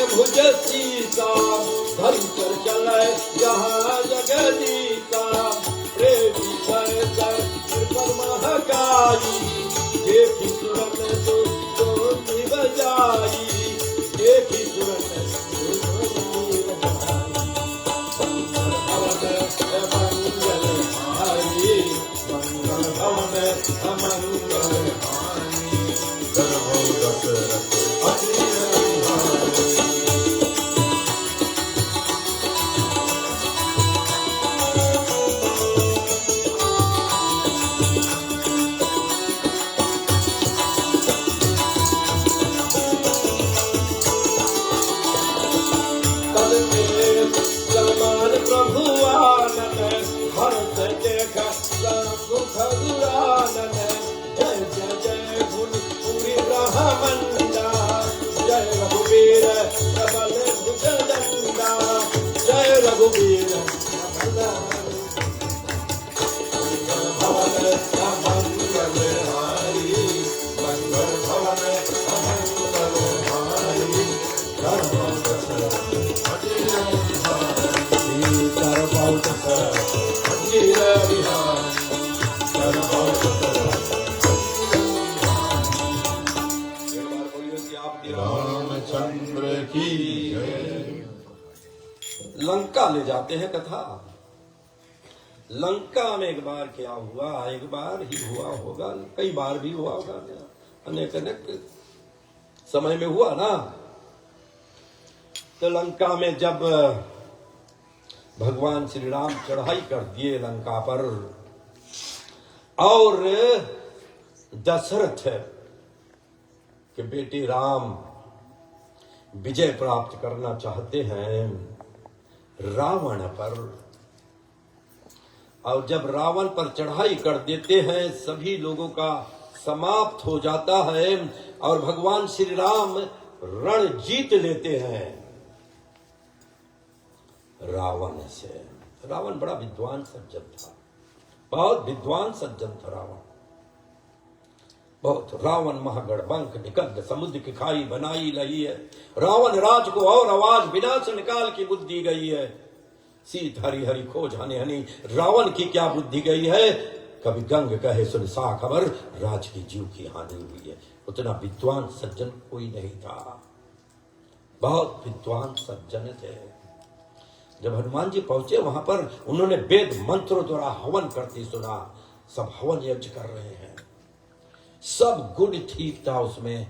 भुज सीता, धर्म पर चले यहाँ जगदीता, प्रेमी पर महकाई, देखी तुरंत तो बजाई, देखी तुरंत मंगल भवन मंगल हारी, मंगल भवन रामचंद्र की जय। लंका ले जाते हैं कथा। लंका में एक बार क्या हुआ, एक बार ही हुआ होगा, कई बार भी हुआ होगा, अनेक अनेक समय में हुआ ना। तो लंका में जब भगवान श्री राम चढ़ाई कर दिए लंका पर और दशरथ के बेटे राम विजय प्राप्त करना चाहते हैं रावण पर, और जब रावण पर चढ़ाई कर देते हैं सभी लोगों का समाप्त हो जाता है और भगवान श्री राम रण जीत लेते हैं रावण से। रावण बड़ा विद्वान सज्जन था, बहुत विद्वान सज्जन था रावण, बहुत। रावण महागढ़बंक निकट समुद्र की खाई बनाई लही है, रावण राज को और आवाज विनाश निकाल की बुद्धि गई है, सीत हरि हरि खोज हनि हनि, रावण की क्या बुद्धि गई है, कभी गंग कहे सुन सा खबर, राज की जीव की हानि हुई है। उतना विद्वान सज्जन कोई नहीं था, बहुत विद्वान सज्जन थे। जब हनुमान जी पहुंचे वहां पर उन्होंने वेद मंत्रों द्वारा हवन करते सुना, सब हवन यज्ञ कर रहे हैं, सब गुण ठीक था उसमें,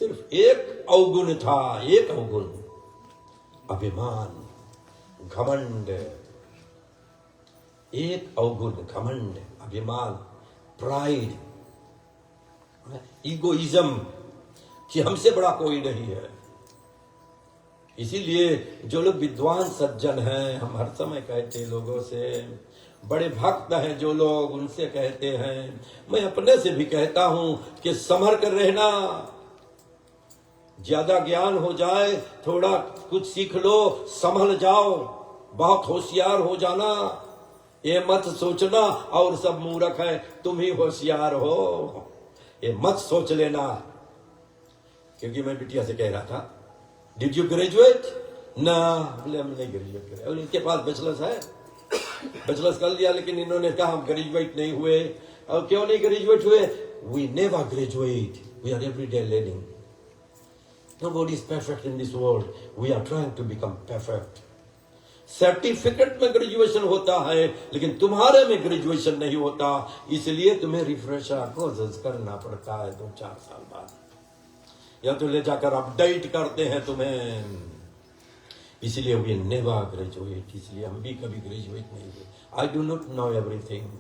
सिर्फ एक अवगुण था, एक अवगुण अभिमान घमंड, एक अवगुण घमंड अभिमान, प्राइड, ईगोइज्म कि हमसे बड़ा कोई नहीं है। इसीलिए जो लोग विद्वान सज्जन हैं, हम हर समय कहते हैं लोगों से, बड़े भक्त हैं जो लोग, उनसे कहते हैं, मैं अपने से भी कहता हूं कि संभल कर रहना, ज्यादा ज्ञान हो जाए, थोड़ा कुछ सीख लो, संभल जाओ, बहुत होशियार हो जाना, ये मत सोचना और सब मूर्ख है तुम ही होशियार हो, ये मत सोच लेना। क्योंकि मैं बिटिया से कह रहा था, डिड यू ग्रेजुएट? ना, बोले हम नहीं ग्रेजुएट करे। और इनके पास बैचलर्स है, बैचलर्स कर लिया, लेकिन इन्होंने कहा हम ग्रेजुएट नहीं हुए। और क्यों नहीं ग्रेजुएट हुए? We never graduate, we are everyday learning. Nobody is perfect in this world. We are trying to become perfect. Certificate में ग्रेजुएशन होता है, लेकिन तुम्हारे में ग्रेजुएशन नहीं होता, इसलिए तुम्हें रिफ्रेशर कोर्सेज करना पड़ता है 2-4 साल बाद, या तो ले जाकर अपडेट करते हैं तुम्हें। इसलिए वी नेवर ग्रेजुएट, इसलिए हम भी कभी ग्रेजुएट नहीं हुए। I do not know everything,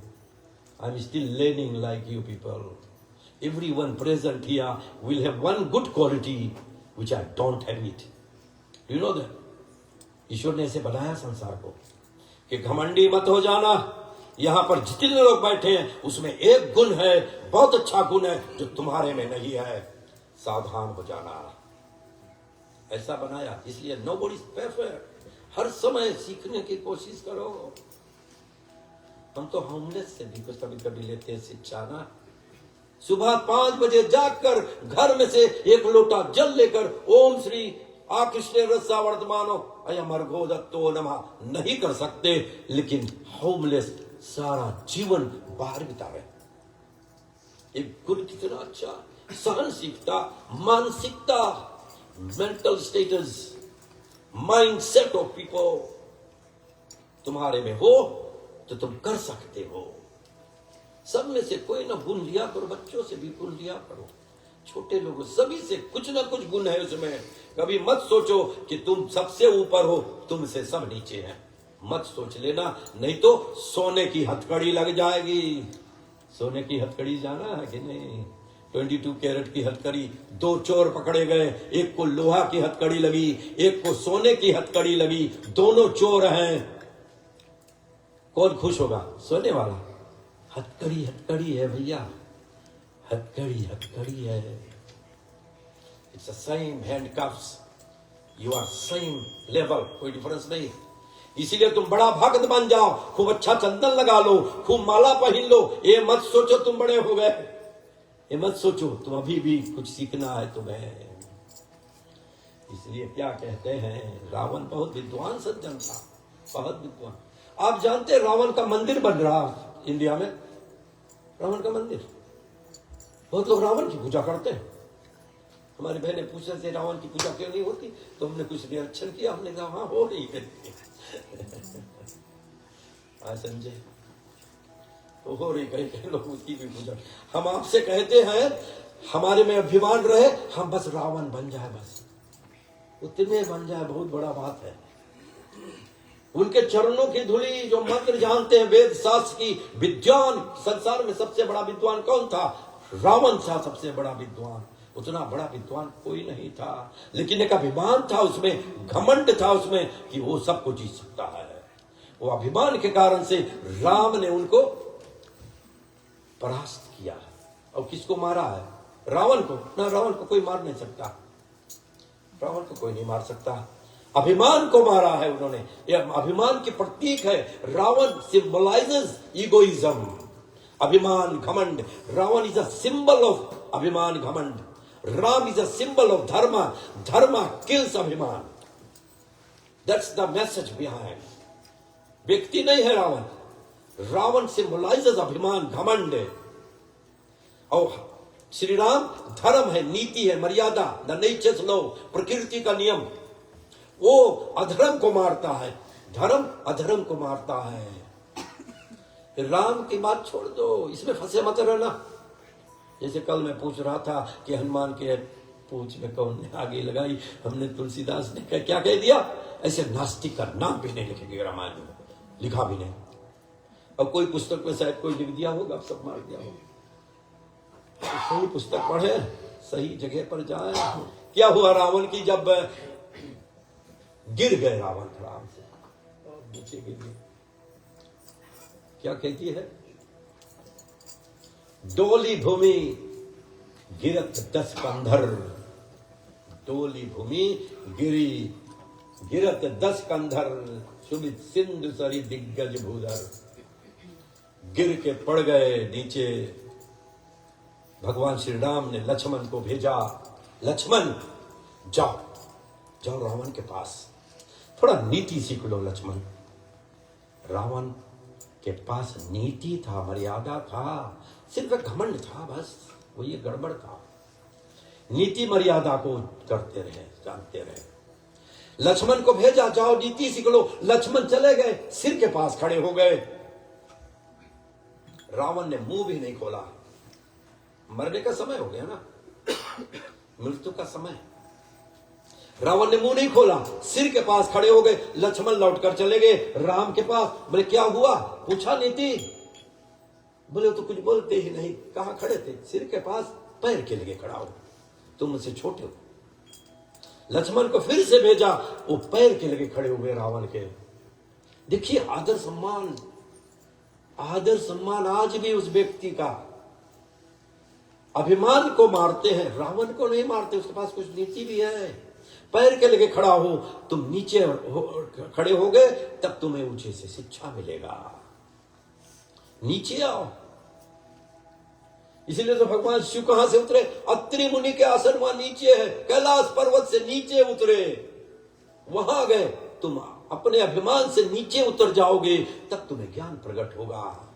I am still learning like you people. Everyone present here will have one good quality which I don't have it. Do you know that? ईश्वर ने ऐसे बनाया संसार को कि घमंडी मत हो जाना। यहां पर जितने लोग बैठे हैं उसमें एक गुण है, बहुत अच्छा गुण है, जो तुम्हारे में नहीं है, सावधान हो जाना, ऐसा बनाया। इसलिए nobody is perfect, हर समय सीखने की कोशिश करो। हम तो होमलेस से भी कभी कभी लेते हैं शिक्षा ना। सुबह 5 बजे जागकर घर में से एक लोटा जल लेकर ओम श्री आकृष्ण रसा वर्तमानो अयम अर्घो दत्तो नमः नहीं कर सकते, लेकिन होमलेस सारा जीवन बाहर बितावे। एक गुण कितना अच्छा, सहनशीलता, मानसिकता, mental status, mindset of people तुम्हारे में हो तो तुम कर सकते हो। सब में से कोई ना गुण लिया करो, बच्चों से भी गुण लिया करो, छोटे लोगों सभी से कुछ ना कुछ गुण है उसमें। कभी मत सोचो कि तुम सबसे ऊपर हो, तुमसे सब नीचे हैं, मत सोच लेना, नहीं तो सोने की हथकड़ी लग जाएगी। सोने की हथकड़ी जाना है कि नहीं? 22 कैरेट की हथकड़ी, 2 चोर पकड़े गए, एक को लोहा की हथकड़ी लगी, एक को सोने की हथकड़ी लगी, दोनों चोर हैं। कौन खुश होगा? सोने वाला। हथकड़ी हथकड़ी है भैया, हथकड़ी हथकड़ी है। It's the same handcuffs, you are same level, कोई डिफरेंस नहीं। इसीलिए तुम बड़ा भक्त बन जाओ, खूब अच्छा चंदन लगा लो, खूब माला पहन लो। ये मत सोचो तुम बड़े हो गए, ये मत सोचो, तुम अभी भी कुछ सीखना है तुम्हें। इसलिए क्या कहते हैं, रावण बहुत विद्वान सज्जन था, बहुत विद्वान। आप जानते हैं रावण का मंदिर बन रहा इंडिया में, रावण का मंदिर। बहुत लोग रावण की पूजा करते हैं। हमारी बहनें पूछ रहे थे रावण की पूजा क्यों नहीं होती, तो हमने कुछ निरीक्षण किया, हमने कहा हाँ हो रही है। संजय तो हो रही, कहीं कहीं लोग उसकी भी पूजा। हम आपसे कहते हैं हमारे में अभिमान रहे, हम बस रावण बन जाए, बस उतने बन जाए, बहुत बड़ा बात है। उनके चरणों की धूली, जो मंत्र जानते हैं वेद शास्त्र की, विद्वान, संसार में सबसे बड़ा विद्वान कौन था? रावण था सबसे बड़ा विद्वान। उतना बड़ा विद्वान कोई नहीं था, लेकिन एक अभिमान था उसमें, घमंड था उसमें कि वो सबको जीत सकता है। वो अभिमान के कारण से राम ने उनको परास्त किया। और किसको मारा है? रावण को ना, रावण को कोई मार नहीं सकता, रावण को कोई नहीं मार सकता, अभिमान को मारा है उन्होंने। यह अभिमान की प्रतीक है। रावण सिंबलाइजेस इगोइज्म, अभिमान, घमंड। Ravana is a symbol of अभिमान, घमंड। Ram is a symbol of dharma, dharma kills अभिमान। That's the message behind. व्यक्ति नहीं है रावण, रावण सिंबलाइजेस अभिमान, घमंड। और श्री राम धर्म है, नीति है, मर्यादा, द नेचर्स लॉ, प्रकृति का नियम। वो अधर्म को मारता है, धर्म अधर्म को मारता है। राम की बात छोड़ दो, इसमें फंसे मत रहना। जैसे कल मैं पूछ रहा था कि हनुमान के पूछ में कौन ने आगे लगाई, हमने तुलसीदास ने क्या कह दिया, ऐसे नास्तिक का नाम भी नहीं लिखेंगे रामायण में, लिखा भी नहीं। अब कोई पुस्तक में शायद कोई लिख दिया होगा, अब सब मार दिया होगा। तो सही पुस्तक पढ़े, सही जगह पर जाए। क्या हुआ रावण की, जब गिर गए रावण राम से नीचे गिर गए, क्या कहती है, डोली भूमि गिरत 10 कंधर, डोली भूमि गिरी गिरत 10 कंधर, सुमित सिंधु सरी दिग्गज भूधर। गिर के पड़ गए नीचे। भगवान श्री राम ने लक्ष्मण को भेजा, लक्ष्मण जाओ जाओ रावण के पास, थोड़ा नीति सीख लो लक्ष्मण। रावण के पास नीति था, मर्यादा था, सिर्फ घमंड था, बस वो ये गड़बड़ था। नीति मर्यादा को करते रहे, जानते रहे। लक्ष्मण को भेजा, जाओ नीति सीख लो। लक्ष्मण चले गए, सिर के पास खड़े हो गए। रावण ने मुंह भी नहीं खोला। मरने का समय हो गया ना, मृत्यु का समय। रावण ने मुंह नहीं खोला, सिर के पास खड़े हो गए। लक्ष्मण लौटकर चले गए राम के पास। बोले क्या हुआ, पूछा नीति? बोले तो कुछ बोलते ही नहीं। कहां खड़े थे? सिर के पास, पैर के लगे खड़ा हो, तुम मुझसे छोटे हो। लक्ष्मण को फिर से भेजा, वो पैर के लगे खड़े हुए रावण के। देखिए आदर सम्मान, आदर सम्मान आज भी उस व्यक्ति का। अभिमान को मारते हैं, रावण को नहीं मारते, उसके पास कुछ नीति भी है। पैर के लगे खड़ा हो, तुम नीचे खड़े हो गए, तब तुम्हें ऊंचे से शिक्षा मिलेगा। नीचे आओ। इसीलिए तो भगवान शिव कहां से उतरे? अत्रि मुनि के आसन वहां नीचे है, कैलाश पर्वत से नीचे उतरे, वहां गए। तुम अपने अभिमान से नीचे उतर जाओगे, तब तुम्हें ज्ञान प्रकट होगा।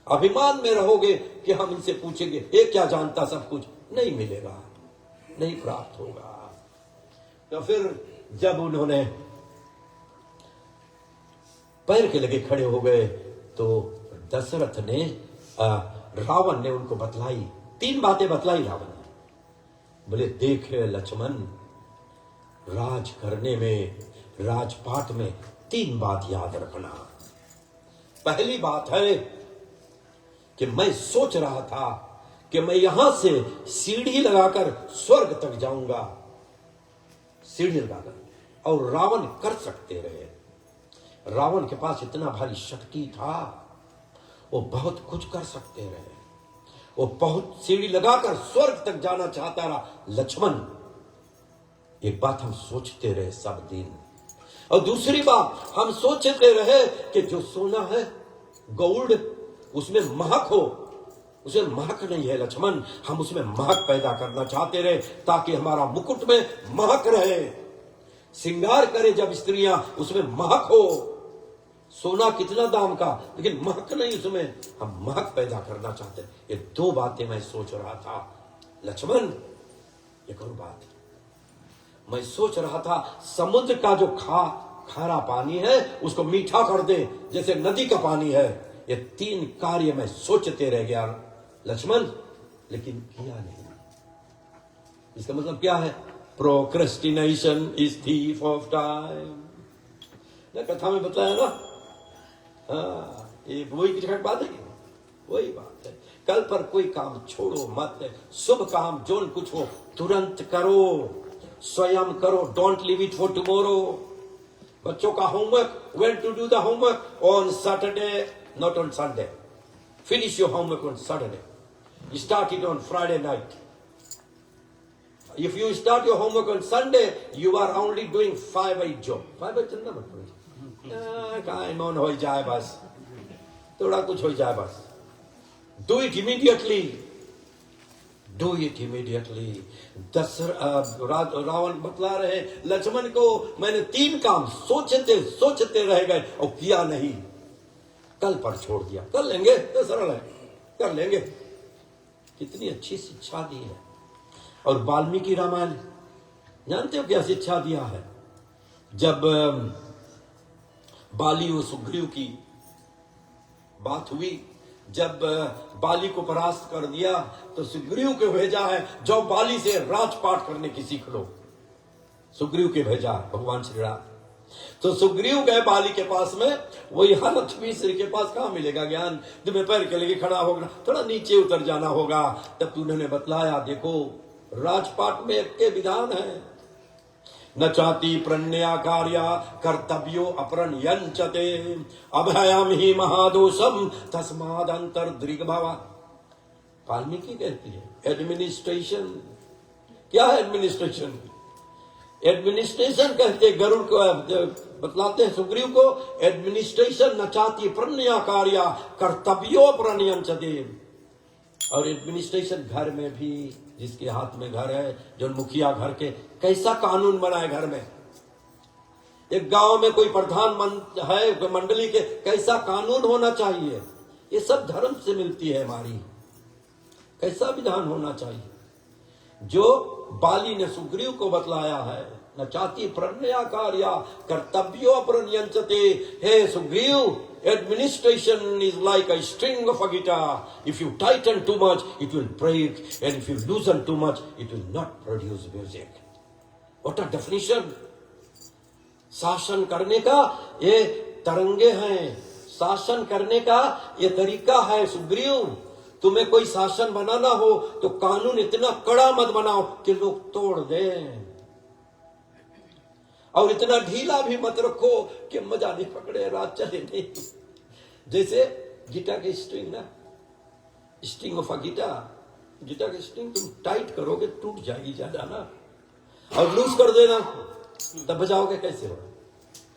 अभिमान में रहोगे कि हम इनसे पूछेंगे ये क्या जानता, सब कुछ नहीं मिलेगा, नहीं प्राप्त होगा। तो फिर जब उन्होंने पैर के लगे खड़े हो गए, तो दशरथ ने रावण ने उनको बतलाई, 3 बातें बतलाई रावण ने। बोले देखे लक्ष्मण, राज करने में, राजपाट में 3 बात याद रखना। पहली बात है कि मैं सोच रहा था कि मैं यहां से सीढ़ी लगाकर स्वर्ग तक जाऊंगा, सीढ़ी लगाकर, और रावण कर सकते रहे। रावण के पास इतना भारी शक्ति था, वो बहुत कुछ कर सकते रहे। वो बहुत सीढ़ी लगाकर स्वर्ग तक जाना चाहता रहा लक्ष्मण। एक बात हम सोचते रहे सब दिन। और दूसरी बात हम सोचते रहे कि जो सोना है, गोल्ड, उसमें महक हो। उसमें महक नहीं है लक्ष्मण, हम उसमें महक पैदा करना चाहते रहे, ताकि हमारा मुकुट में महक रहे। श्रृंगार करे जब स्त्रियां, उसमें महक हो। सोना कितना दाम का, लेकिन महक नहीं उसमें, हम महक पैदा करना चाहते हैं। ये 2 बातें मैं सोच रहा था लक्ष्मण। एक और बात मैं सोच रहा था, समुद्र का जो खारा पानी है उसको मीठा कर दे, जैसे नदी का पानी है। ये 3 कार्य मैं सोचते रह गया लक्ष्मण, लेकिन किया नहीं। इसका मतलब क्या है? Procrastination is thief of time. कथा में बताया ना, हाँ, ये वही बात है, वही बात है। कल पर कोई काम छोड़ो मत, शुभ काम जो कुछ हो तुरंत करो, स्वयं करो, don't leave it for tomorrow. बच्चों का homework, when to do the homework? On Saturday, not on Sunday. Finish your homework on Saturday, start it on Friday night. If you start your homework on Sunday, you are only doing 5-8 job. 5-8 चलना मत करो, काम on हो जाए बस, थोड़ा कुछ हो जाए बस। Do it immediately. Do it immediately. Ravan बतला रहे लक्ष्मण को, मैंने 3 काम सोचते रह गए और किया नहीं, कल पर छोड़ दिया। कर लेंगे तो सरल है, कर लेंगे। कितनी अच्छी शिक्षा दी है। और वाल्मीकि रामायण जानते हो क्या शिक्षा दिया है? जब बाली और सुग्रीव की बात हुई, जब बाली को परास्त कर दिया तो सुग्रीव को भेजा है, जो बाली से राजपाट करने की सीख लो। सुग्रीव के भेजा भगवान श्री राम। तो सुग्रीव गए बाली के पास में, वही हालत मिस्र के पास कहां मिलेगा ज्ञान, तुम्हें पैर के लेके खड़ा होगा, थोड़ा नीचे उतर जाना होगा। तब उन्होंने बतलाया, देखो राजपाट में एक के विधान है, न चाहती प्रणया कार्या कर्तव्यो अपरण्यंचते अभयम ही महादोषम तस्माद अंतर दृग भवा। वाल्मीकि कहती है एडमिनिस्ट्रेशन। क्या है एडमिनिस्ट्रेशन? एडमिनिस्ट्रेशन कहते गरुड़ को बतलाते हैं सुग्रीव को, एडमिनिस्ट्रेशन न चाहती प्रणया कार्या कर्तव्यो अपरण्यंचते। और एडमिनिस्ट्रेशन घर में भी, जिसके हाथ में घर है, जो मुखिया घर के, कैसा कानून बनाए घर में। एक गांव में कोई प्रधान है मंडली के, कैसा कानून होना चाहिए, ये सब धर्म से मिलती है हमारी। कैसा विधान होना चाहिए, जो बाली ने सुग्रीव को बतलाया है। न चाहती प्रणया कार्या कर्तव्यो अपरण्यंचते। हे Sugriva, administration is like a string of a guitar. If you tighten too much, it will break, and if you loosen too much, it will not produce music. What a definition! शासन करने का ये तरंगे हैं, शासन करने का ये तरीका है। सुग्रीव, तुम्हें कोई शासन बनाना हो तो कानून इतना कड़ा मत बनाओ कि लोग तोड़ दें, और इतना ढीला भी मत रखो कि मजा नहीं पकड़े, रात चले नहीं। जैसे गिटार की स्ट्रिंग ना, string of a guitar, guitar की स्ट्रिंग तुम टाइट करोगे टूट जाएगी ज्यादा ना, और लूज कर देना तब बजाओगे कैसे हो,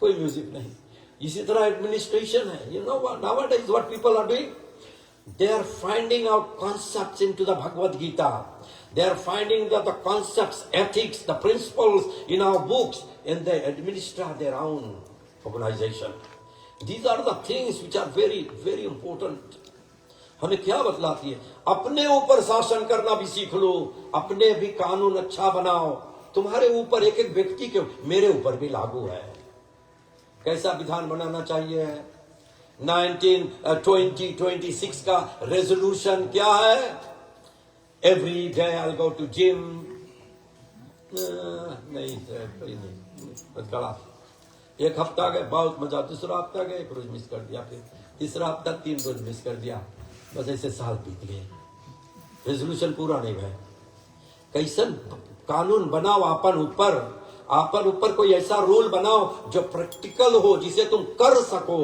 कोई म्यूजिक नहीं। इसी तरह एडमिनिस्ट्रेशन है। You know nowadays what people are doing, they are finding out concepts into the Bhagavad Gita. They are finding that the concepts, ethics, the principles in our books, and they administer their own organization. These are the things which are very, very important. हमें क्या बतलाती है? अपने ऊपर शासन करना भी सीख लो, अपने भी कानून अच्छा बनाओ। तुम्हारे ऊपर एक एक व्यक्ति के, मेरे ऊपर भी लागू है। कैसा विधान बनाना चाहिए, 2026 का रेजोल्यूशन क्या है? Every day I go to gym. नहीं कोई नहीं, गला। एक हफ्ता गए, बहुत मजा। दूसरा हफ्ता गए, एक रोज मिस कर दिया। फिर तीसरा हफ्ता 3 रोज मिस कर दिया। बस ऐसे साल बीत गए, रेजोल्यूशन पूरा नहीं हुआ। कैसन कानून बनाओ आपन ऊपर कोई ऐसा रूल बनाओ जो प्रैक्टिकल हो, जिसे तुम कर सको।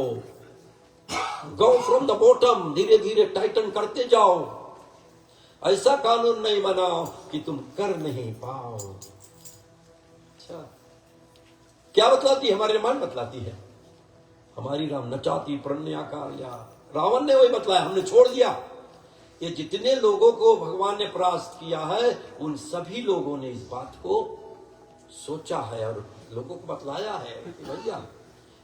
गो फ्रॉम द बॉटम, धीरे धीरे टाइटन करते जाओ। ऐसा कानून नहीं बनाओ कि तुम कर नहीं पाओ। अच्छा, क्या बतलाती है? हमारे रामायण बतलाती है। हमारी राम नचाती प्रणया कार्या, रावण ने वही बतलाया, हमने छोड़ दिया। ये जितने लोगों को भगवान ने परास्त किया है, उन सभी लोगों ने इस बात को सोचा है और लोगों को बतलाया है कि भैया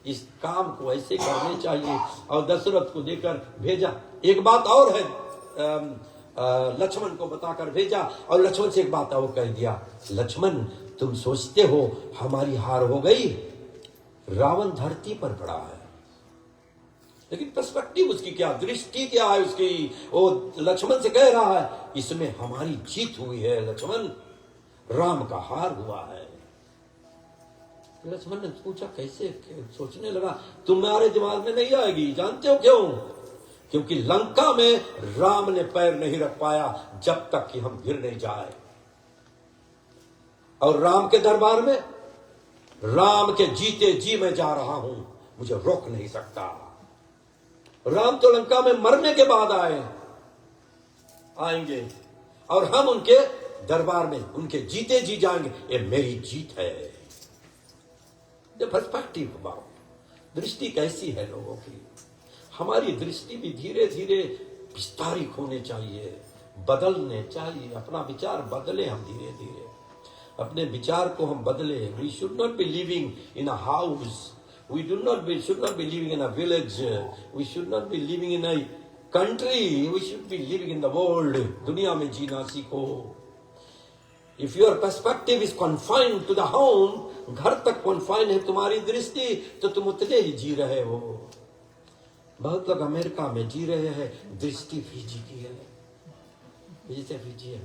इस काम को ऐसे करने चाहिए, और दशरथ को देकर भेजा। एक बात और है, लक्ष्मण को बताकर भेजा, और लक्ष्मण से एक बात और कह दिया, लक्ष्मण तुम सोचते हो हमारी हार हो गई, रावण धरती पर पड़ा है। लेकिन पर्सपेक्टिव उसकी क्या, दृष्टि क्या है उसकी? वो लक्ष्मण से कह रहा है इसमें हमारी जीत हुई है लक्ष्मण, राम का हार हुआ है। लक्ष्मण ने पूछा कैसे? सोचने लगा, तुम्हारे दिमाग में नहीं आएगी। जानते हो क्यों? क्योंकि लंका में राम ने पैर नहीं रख पाया जब तक कि हम गिर नहीं जाए, और राम के दरबार में, राम के जीते जी मैं जा रहा हूं, मुझे रोक नहीं सकता। राम तो लंका में मरने के बाद आएंगे, और हम उनके दरबार में उनके जीते जी जाएंगे। ये मेरी जीत है। पर्सपेक्टिव अबाउट, दृष्टि कैसी है लोगों की? हमारी दृष्टि भी धीरे धीरे विस्तारित होने चाहिए, बदलने चाहिए। अपना विचार बदले हम धीरे धीरे, अपने विचार को हम बदले। We should not be living in a house, we should not be living in a village, we should not be living in a country, we should be living in the world. दुनिया में जीना सीखो। If your perspective is confined to the home, घर तक confined है तुम्हारी दृष्टि, तो तुम उतने ही जी रहे हो। बहुत लोग अमेरिका में जी रहे हैं, दृष्टि फिजी की है, जैसे फिजी है।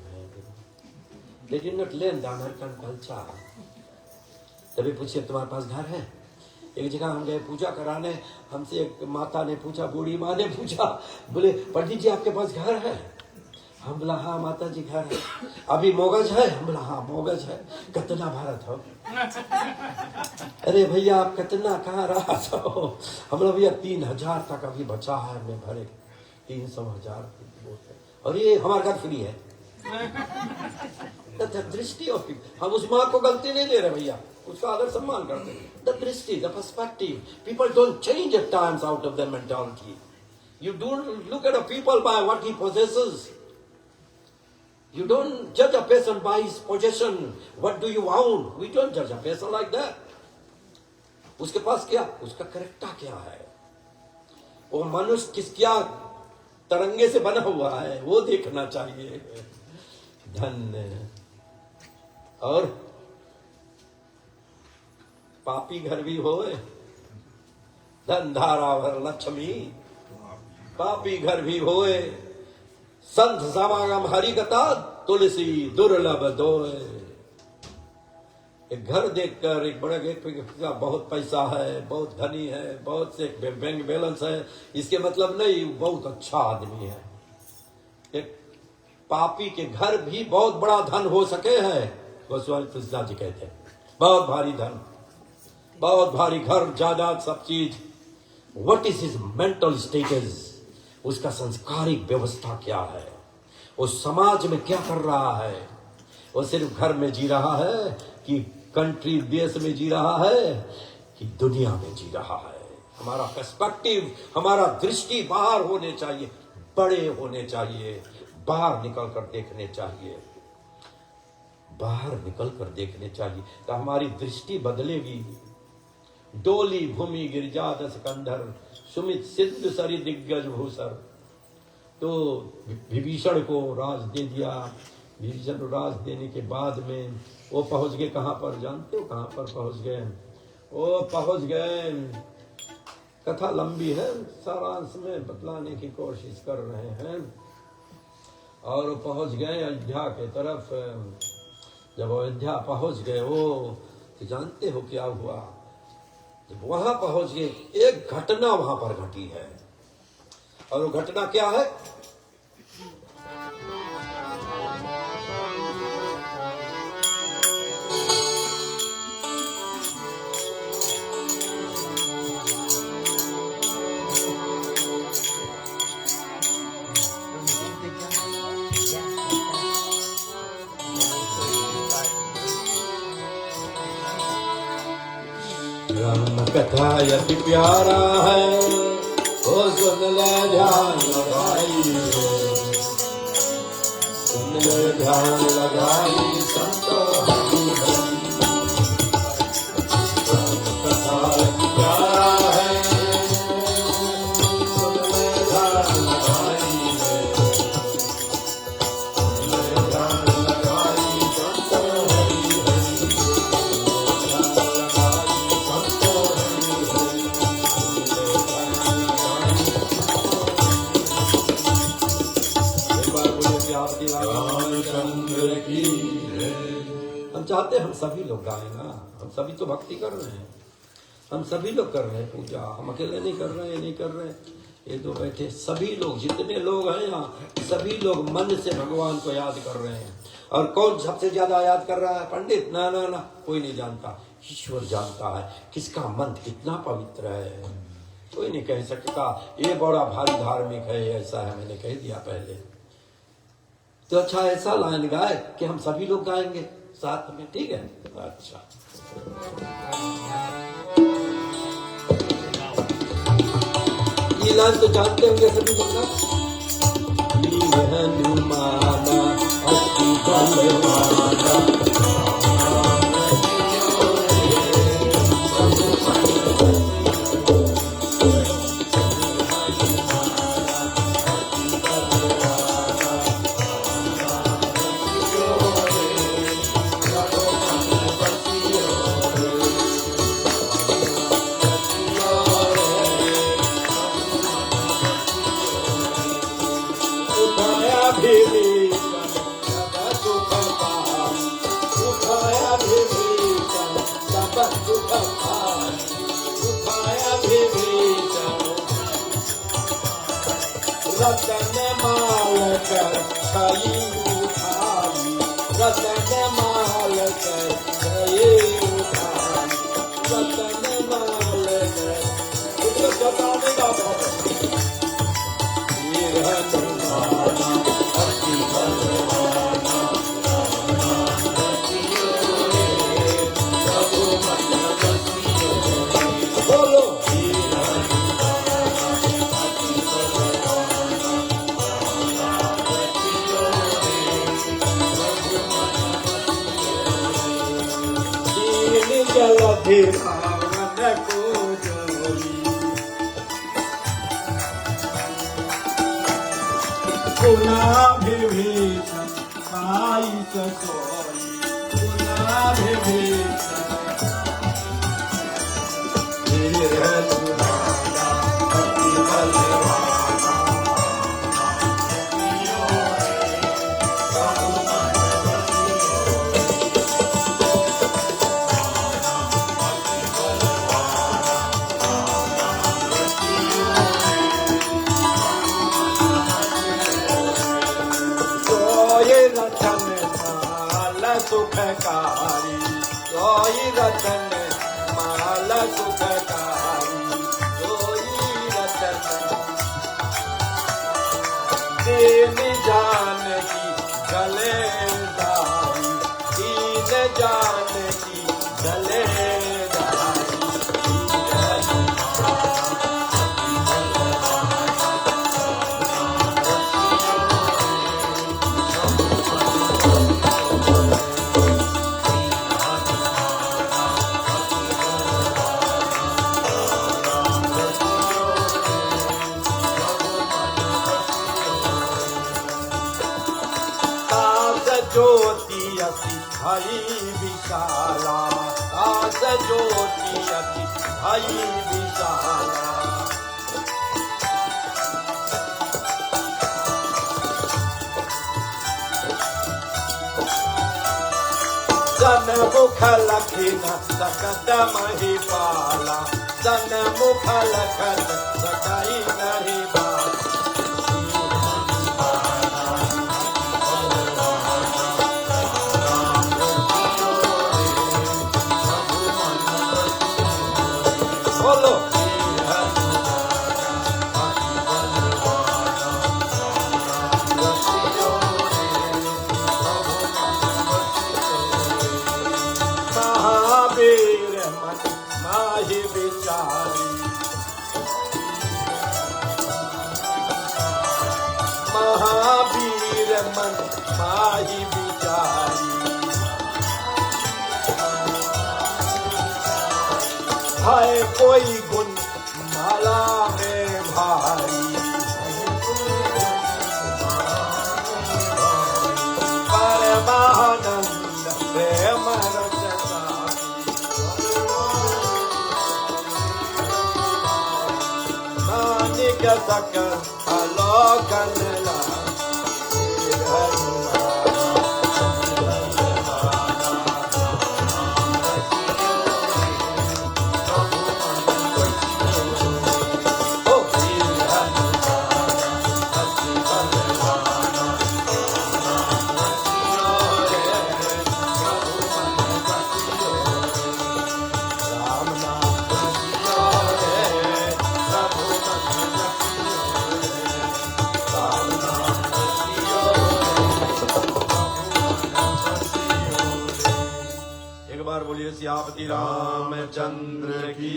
They did not learn the American culture. तभी पूछिए तुम्हारे पास घर है? एक जगह हम गए पूजा कराने, हमसे एक माता ने पूछा, बूढ़ी माँ ने पूछा, बोले पंडित जी आपके पास घर है? हम बोला हाँ माता जी घर है। अभी मोगज है? हम बोला हाँ मोगज है। कितना भारत हो? अरे भैया आप कितना कहाँ रहा था? हम बोला भैया 3000 तक अभी बचा है, मैं भरे 300,000। और ये हमारा घर फ्री है। दृष्टि और हम उस माँ को गलती नहीं दे रहे भैया, उसका आदर सम्मान करते हैं। The दृष्टि, the perspective. People don't change at times out of their mentality. You don't look at a people by what he possesses. You don't judge a person by his possession. What do you own? We don't judge a person like that. उसके पास क्या, उसका character क्या है, वो मनुष्य किस क्या तरंगे से बना हुआ है, वो देखना चाहिए। धन्य। और पापी घर भी होए, धन धारा भर लक्ष्मी, पापी घर भी होए, संत समागम हरि कथा, तुलसी दुर्लभ दोए। एक घर देखकर एक बड़े व्यक्ति का बहुत पैसा है, बहुत धनी है, बहुत से बैंक बैलेंस है, इसके मतलब नहीं बहुत अच्छा आदमी है। एक पापी के घर भी बहुत बड़ा धन हो सके है। गोस्वामी तुलसीदास जी कहते हैं बहुत भारी धन, बहुत भारी घर जायदाद सब चीज। What is his mental status, उसका संस्कारिक व्यवस्था क्या है, वो समाज में क्या कर रहा है, वो सिर्फ घर में जी रहा है कि कंट्री देश में जी रहा है कि दुनिया में जी रहा है। हमारा पर्सपेक्टिव, हमारा दृष्टि बाहर होने चाहिए, बड़े होने चाहिए, बाहर निकल कर देखने चाहिए, बाहर निकल कर देखने चाहिए, तो हमारी दृष्टि बदलेगी। डोली भूमि गिरजा दस कंधर, सुमित सिद्ध सरी दिग्गज भूसर। तो विभीषण को राज दे दिया, विभीषण को राज देने के बाद में वो पहुंच गए कहां पर, जानते हो कहां पर पहुंच गए? वो पहुंच गए कथा लंबी है, सारांश में बतलाने की कोशिश कर रहे हैं। और पहुंच गए अयोध्या के तरफ। जब अयोध्या पहुंच गए वो, तो जानते हो क्या हुआ? जब वहां पहुंच गए, एक घटना वहां पर घटी है। और वो घटना क्या है? राम कथा यति प्यारा है, ओ सुन ले ध्यान लगाई, सुन ले ध्यान लगाई संतो हरि हरि। राम कथा यति प्यारा है, सुन ले ध्यान लगाई, सुन ले ध्यान लगाई संतो हरि हरि। रामचंद्र की हम चाहते हैं हम सभी लोग गाएं ना। हम सभी तो भक्ति कर रहे हैं, हम सभी लोग कर रहे हैं पूजा। हम अकेले नहीं कर रहे हैं, नहीं कर रहे हैं। ये दो बैठे सभी लोग, जितने लोग हैं यहाँ, सभी लोग मन से भगवान को याद कर रहे हैं। और कौन सबसे ज्यादा याद कर रहा है? पंडित? ना ना ना, कोई नहीं जानता, ईश्वर जानता है किसका मन कितना पवित्र है। कोई नहीं कह सकता ये बड़ा भारी धार्मिक है, ऐसा है, मैंने कह दिया पहले। तो अच्छा ऐसा लाइन गाए कि हम सभी लोग गाएंगे साथ में, ठीक है? अच्छा, ये लाइन तो जानते होंगे सभी लोग ना। हनुमाना अति बलवाना, रतन माल कर छई उठाई, रतन माल कर छई उठाई, रतन माल कर कुछ बताने का ये हनुमाना अति बलवाना, बोलो जलधि भावन को जोई, पुनः विभीषण साई सोई, पुनः विभीषण हनुमाना अति बलवाना, सुखकारी सोई रतन माल सुखकारी, सोई रतन दीन जानकी गले धारी, दीन जानकी गले धारी। जो ज्योति अति भाई विशाला, आकाश ज्योति अति भाई विशाला। सन्मुख लखन सकट महिपाला, सन्मुख लखन सकई नहीं बाला। बोलो महावीर मन माहि विचारी, महावीर मन माहि विचारी। है कोई गुण माला में भारी, परमानंद प्रेम रसदारी। नानिक सकल अलोकन सियापति रामचंद्र की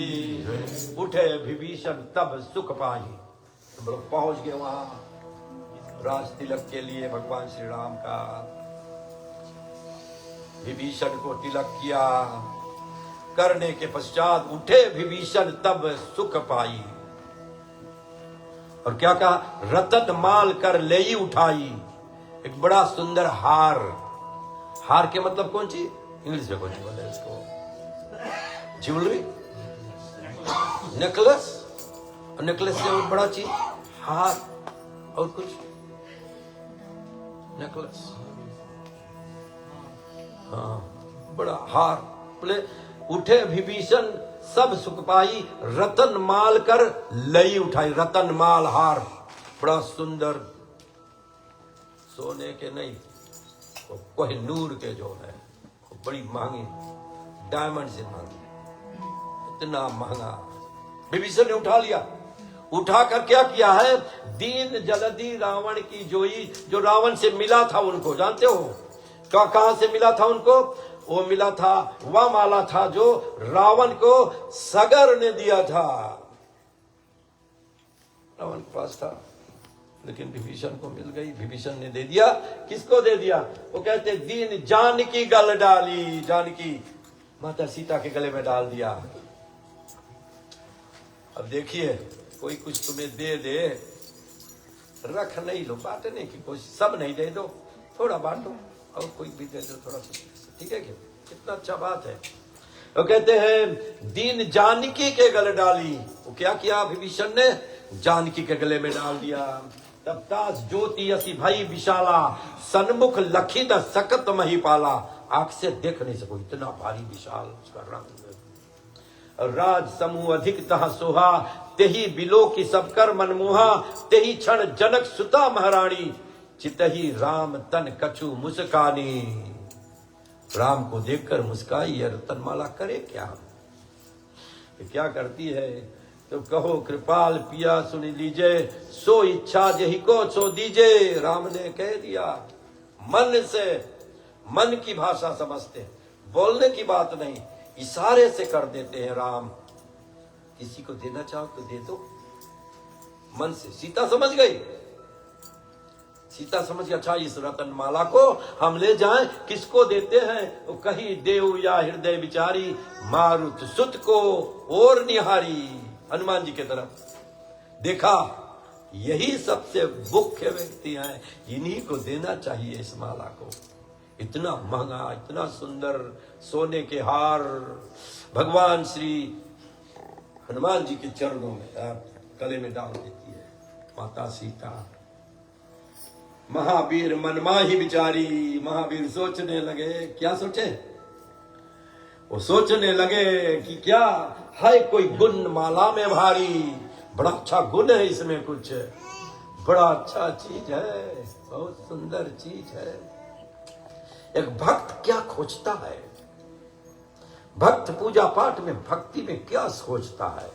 जय। उठे विभीषण तब सुख पाई। हम लोग पहुंच गए वहां राज तिलक के लिए। भगवान श्री राम का विभीषण को तिलक किया करने के पश्चात उठे विभीषण तब सुख पाई। और क्या कहा? रतन माल कर ले ही उठाई। एक बड़ा सुंदर हार। हार के मतलब कौन सी? इंग्लिश में कौन सी बोले इसको? Jewellery, necklace. और नेकलेस से और बड़ा चीज हार। और कुछ नेकलेस, हाँ, बड़ा हार। बोले उठे विभीषण सब सुख पाई, रतन माल कर लई उठाई। रतन माल हार बड़ा सुंदर, सोने के नहीं, कोहिनूर के जो है, बड़ी महंगी, डायमंड से महंगी, इतना महंगा विभीषण ने उठा लिया। उठा कर क्या किया है? दीन जलदी रावण की जोई। जो रावण से मिला था उनको जानते हो? तो कहां से मिला था उनको? वो मिला था, वह माला था जो रावण को सगर ने दिया था। रावण के पास था लेकिन विभीषण को मिल गई। विभीषण ने दे दिया। किसको दे दिया? वो कहते दीन जानकी गल डाली। जानकी माता सीता के गले में डाल दिया। अब देखिए, कोई कुछ तुम्हें दे दे, रख नहीं लो, बांटने की कोशिश, सब नहीं दे दो, थोड़ा बांटो, और कोई भी दे दो थोड़ा सा, ठीक है क्या? कितना अच्छा बात है। वो कहते हैं दीन जानकी के गले डाली। वो क्या किया विभीषण ने? जानकी के गले में डाल दिया। तब ताज ज्योति असी भाई विशाला, सन्मुख लखित सकत महिपाला। आंख से देख नहीं सको, इतना भारी विशाल उसका रंग। राज समूह अधिक तह सोहा, तेही बिलो की सबकर मनमोहा। तेही क्षण जनक सुता महारानी, चितही राम तन कछु मुस्कानी। राम को देखकर मुस्काई। रतनमाला करे क्या? क्या करती है? तो कहो कृपाल पिया सुन लीजिए, सो इच्छा जही को सो दीजिए। राम ने कह दिया। मन से, मन की भाषा समझते, बोलने की बात नहीं, इशारे से कर देते हैं राम। किसी को देना चाहो तो दे दो, मन से। सीता समझ गई। सीता समझ गई, अच्छा इस रतनमाला को हम ले जाएं, किसको देते हैं? वो कही देव या हृदय विचारी, मारुत सुत को और निहारी। हनुमान जी की तरफ देखा, यही सबसे मुख्य व्यक्ति हैं, इन्हीं को देना चाहिए इस माला को। इतना महंगा, इतना सुंदर सोने के हार भगवान श्री हनुमान जी के चरणों में गले में डाल देती है माता सीता। महावीर मनमाही बिचारी, महावीर सोचने लगे, क्या सोचे? वो सोचने लगे कि क्या है कोई गुण माला में भारी, बड़ा अच्छा गुण है इसमें, कुछ बड़ा अच्छा चीज है, बहुत सुंदर चीज है। एक भक्त क्या खोजता है, भक्त पूजा पाठ में भक्ति में क्या सोचता है।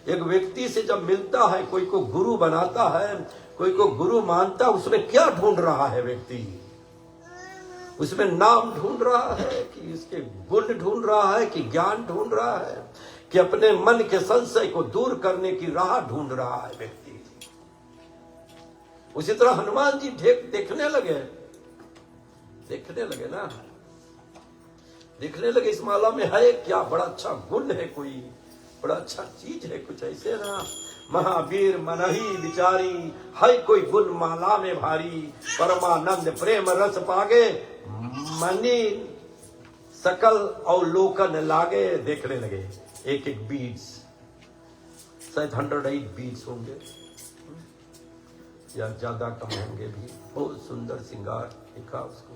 एक व्यक्ति से जब मिलता है, कोई को गुरु बनाता है, कोई को गुरु मानता है, उसमें क्या ढूंढ रहा है व्यक्ति? उसमें नाम ढूंढ रहा है कि इसके गुण ढूंढ रहा है कि ज्ञान ढूंढ रहा है कि अपने मन के संशय को दूर करने की राह ढूंढ रहा है व्यक्ति। उसी तरह हनुमान जी देखने लगे ना, देखने लगे इस माला में है क्या, बड़ा अच्छा गुण है, कोई बड़ा अच्छा चीज है, कुछ ऐसे ना। महावीर मनहि बिचारी, है कोई गुण माला में भारी, परमानंद प्रेम रस पागे, मनी सकल अवलोकन लागे। देखने लगे एक एक बीड्स, शायद 108 बीड्स होंगे या ज्यादा कम होंगे भी, बहुत सुंदर श्रृंगार दिखा उसको,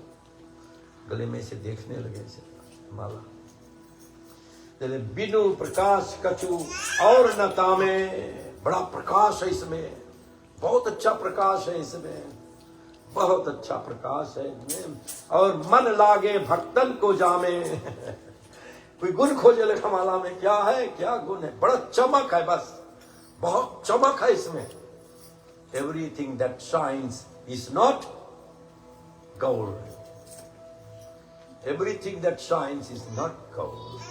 गले में से देखने लगे इसे माला। बिनु प्रकाश कछु और न तामे, बड़ा प्रकाश है इसमें, बहुत अच्छा प्रकाश है इसमें, बहुत अच्छा प्रकाश है इसमें। और मन लागे भक्तन को जामे कोई गुण खोजे लिखा माला में, क्या है, क्या गुण है, बड़ा चमक है, बस बहुत चमक है इसमें। Everything that shines is not gold, everything that shines is not gold.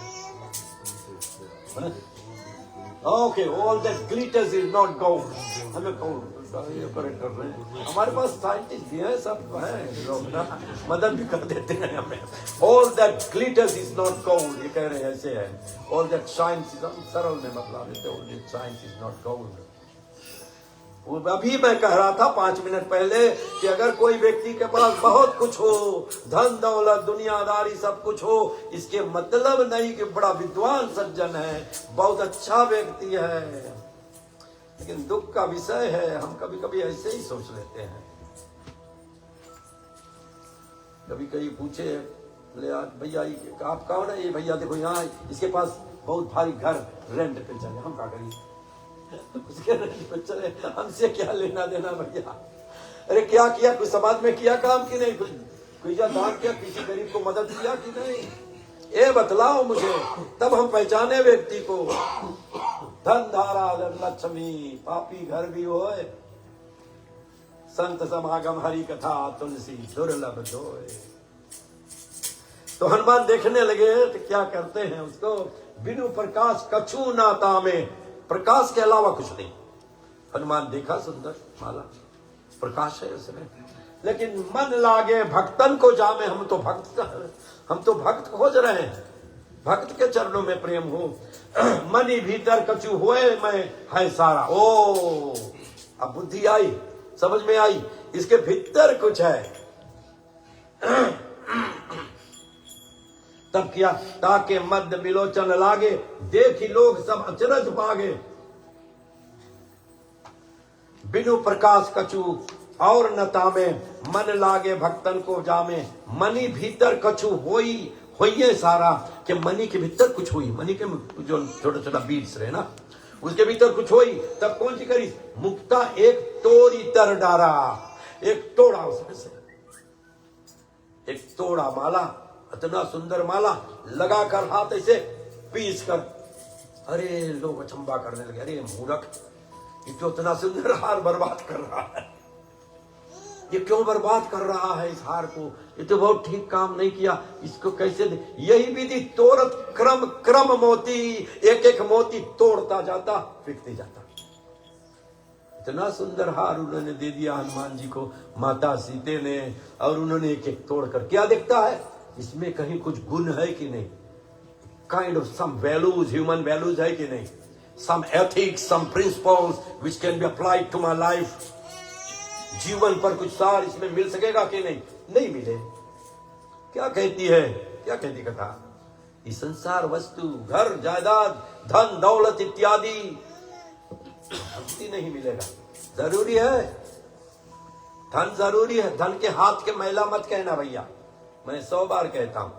Okay, all that glitters is not gold. हमें करेक्ट कर रहे हैं, हमारे पास साइंटिस्ट भी है, सब है लोग ना, मदद भी कर देते हैं हमें। All that glitters is not gold, ये कह रहे हैं, ऐसे है। All that shines is, सरल में मतलब देते, all that shines is not gold। वो अभी मैं कह रहा था 5 मिनट पहले कि अगर कोई व्यक्ति के पास बहुत कुछ हो, धन दौलत दुनियादारी सब कुछ हो, इसके मतलब नहीं कि बड़ा विद्वान सज्जन है, बहुत अच्छा व्यक्ति है। लेकिन दुख का विषय है, हम कभी कभी ऐसे ही सोच लेते हैं। कभी कभी पूछे, बोले आज भैया आप कौन है? ये भैया देखो यहाँ, इसके पास बहुत भारी घर रेंट पे चले, हम क्या करें? उसके रेंट पे चले, हमसे क्या लेना देना भैया? अरे क्या किया, कुछ समाज में किया काम कि नहीं, कुछ दान किया, किसी गरीब को मदद किया कि नहीं, ये बतलाओ मुझे, तब हम पहचाने व्यक्ति को। धन धारा लक्ष्मी, पापी घर भी होए, संत समागम हरि कथा तुलसी दुर्लभ दोए। तो हनुमान देखने लगे तो क्या करते हैं उसको, बिनु प्रकाश कछु ना तामे, प्रकाश के अलावा कुछ नहीं। हनुमान देखा सुंदर माला, प्रकाश है उसमें, लेकिन मन लागे भक्तन को जामे, हम तो भक्त खोज रहे हैं, भक्त के चरणों में प्रेम हो। मनी भीतर कछु होए मैं है सारा। ओ अब बुद्धि आई, समझ में आई, इसके भीतर कुछ है। तब किया, ताके मध्य बिलोचन लागे, देखी लोग सब अचरज पागे। बिनु प्रकाश कछु और न तामे, मन लागे भक्तन को जामे। मनी भीतर कछु होई होइए सारा, कि मनी के भीतर कुछ हुई, मनी के जो छोटा छोटा बीड्स रहे ना, उसके भीतर कुछ हुई। तब कौन सी करी, मुक्ता एक तोड़ी तर डारा, एक तोड़ा उसमें से, एक तोड़ा माला, इतना सुंदर माला लगा कर हाथ ऐसे पीस कर, अरे लोग अचंबा करने लगे, अरे मूर्ख, ये तो इतना सुंदर हार बर्बाद कर रहा है, ये क्यों बर्बाद कर रहा है इस हार को, ये तो बहुत ठीक काम नहीं किया, इसको कैसे दे? यही विधि तोड़त क्रम क्रम मोती, एक एक मोती तोड़ता जाता, फेंकते जाता। इतना सुंदर हार उन्होंने दे दिया हनुमान जी को, माता सीते ने, और उन्होंने एक एक तोड़कर, क्या दिखता है इसमें, कहीं कुछ गुण है कि नहीं, kind of some values, human values है कि नहीं, some ethics, some principles which can be applied to my life. जीवन पर कुछ सार इसमें मिल सकेगा कि नहीं? नहीं मिले। क्या कहती है, क्या कहती कथा? ये संसार वस्तु, घर जायदाद, धन दौलत इत्यादि भक्ति नहीं मिलेगा। जरूरी है, धन जरूरी है। धन के हाथ के मैला मत कहना भैया, मैं 100 बार कहता हूं,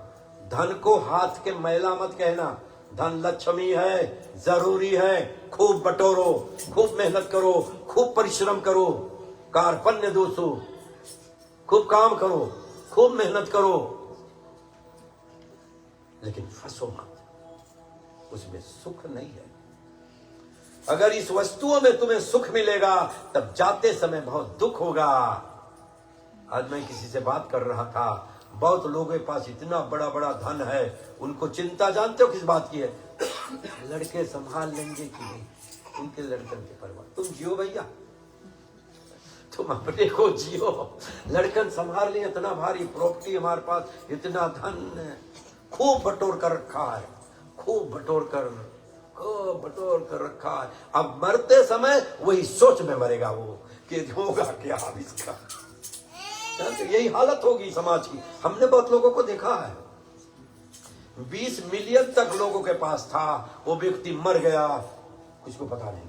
धन को हाथ के मैला मत कहना। धन लक्ष्मी है, जरूरी है। खूब बटोरो, खूब मेहनत करो, खूब परिश्रम करो, कार्पण्य दोषो, खूब काम करो, खूब मेहनत करो, लेकिन फंसो मत, उसमें सुख नहीं है। अगर इस वस्तुओं में तुम्हें सुख मिलेगा तब जाते समय बहुत दुख होगा। आज मैं किसी से बात कर रहा था, बहुत लोगों के पास इतना बड़ा बड़ा धन है, उनको चिंता जानते हो किस बात की है? लड़के संभाल लेंगे कि नहीं, उनके लड़कन की परवाह। तुम जियो भैया, तुम अपने को जियो, लड़कन संभाल लें। इतना भारी प्रॉपर्टी हमारे पास, इतना धन खूब बटोर कर रखा है, खूब बटोर कर रखा है। अब मरते समय वही सोच में मरेगा वो कि होगा क्या अब इसका। तो यही हालत होगी समाज की। हमने बहुत लोगों को देखा है, 20 मिलियन तक लोगों के पास था, वो व्यक्ति मर गया, कुछ को पता नहीं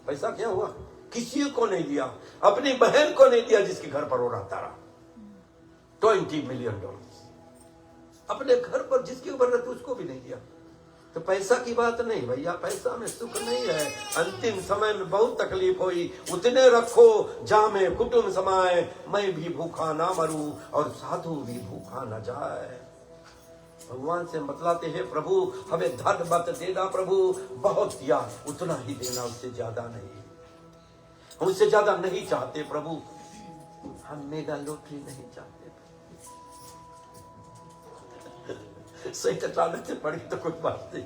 पैसा क्या हुआ, किसी को नहीं दिया, अपनी बहन को नहीं दिया जिसके घर पर वो रहता रहा। $20 मिलियन अपने घर पर जिसके ऊपर रहते उसको भी नहीं दिया। तो पैसा की बात नहीं भैया, पैसा में सुख नहीं है। अंतिम समय में बहुत तकलीफ हुई, उतने रखो जामे कुटुंब समाए, मैं भी भूखा ना मरूं और साधु भी भूखा न जाए। भगवान से बतलाते हैं, प्रभु हमें धन मत देना प्रभु, बहुत दिया उतना ही देना, उससे ज्यादा नहीं, उससे ज्यादा नहीं चाहते प्रभु। हम मेगा लॉटरी नहीं चाहते। सही अचानक से पड़ी तो कोई बात नहीं।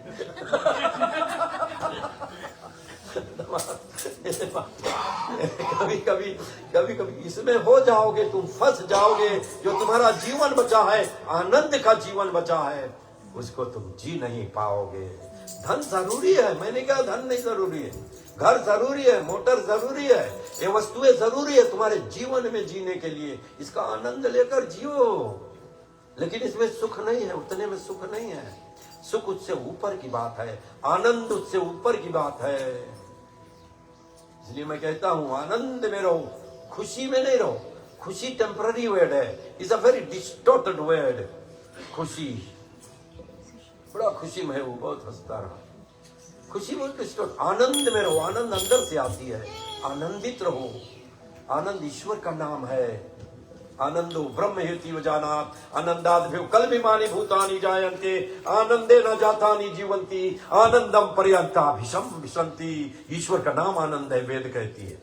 कभी कभी इसमें हो जाओगे, तुम फंस जाओगे। जो तुम्हारा जीवन बचा है, आनंद का जीवन बचा है, उसको तुम जी नहीं पाओगे। धन जरूरी है, मैंने कहा धन नहीं जरूरी है। घर जरूरी है, मोटर जरूरी है, ये वस्तुएं जरूरी है तुम्हारे जीवन में जीने के लिए। इसका आनंद लेकर जियो, लेकिन इसमें सुख नहीं है, उतने में सुख नहीं है। सुख उससे ऊपर की बात है, आनंद उससे ऊपर की बात है। इसलिए मैं कहता हूं, आनंद में रहो, खुशी में नहीं रहो। खुशी टेम्पररी वर्ड है, is a very distorted word. खुशी, बड़ा खुशी में है वो, बहुत हंसता रहा, खुशी बहुत डिस्टॉर्ट। आनंद में रहो, आनंद अंदर से आती है, आनंदित रहो। आनंद ईश्वर का नाम है। आनंदो ब्रह्म हेतु जानात, आनंदाद्भ्यो कल्पिमानि भूतानि जायन्ते, आनंदे न जातानि जीवन्ति, आनंदम पर्यंता भीषम विशंति। ईश्वर का नाम आनंद है, वेद कहती है।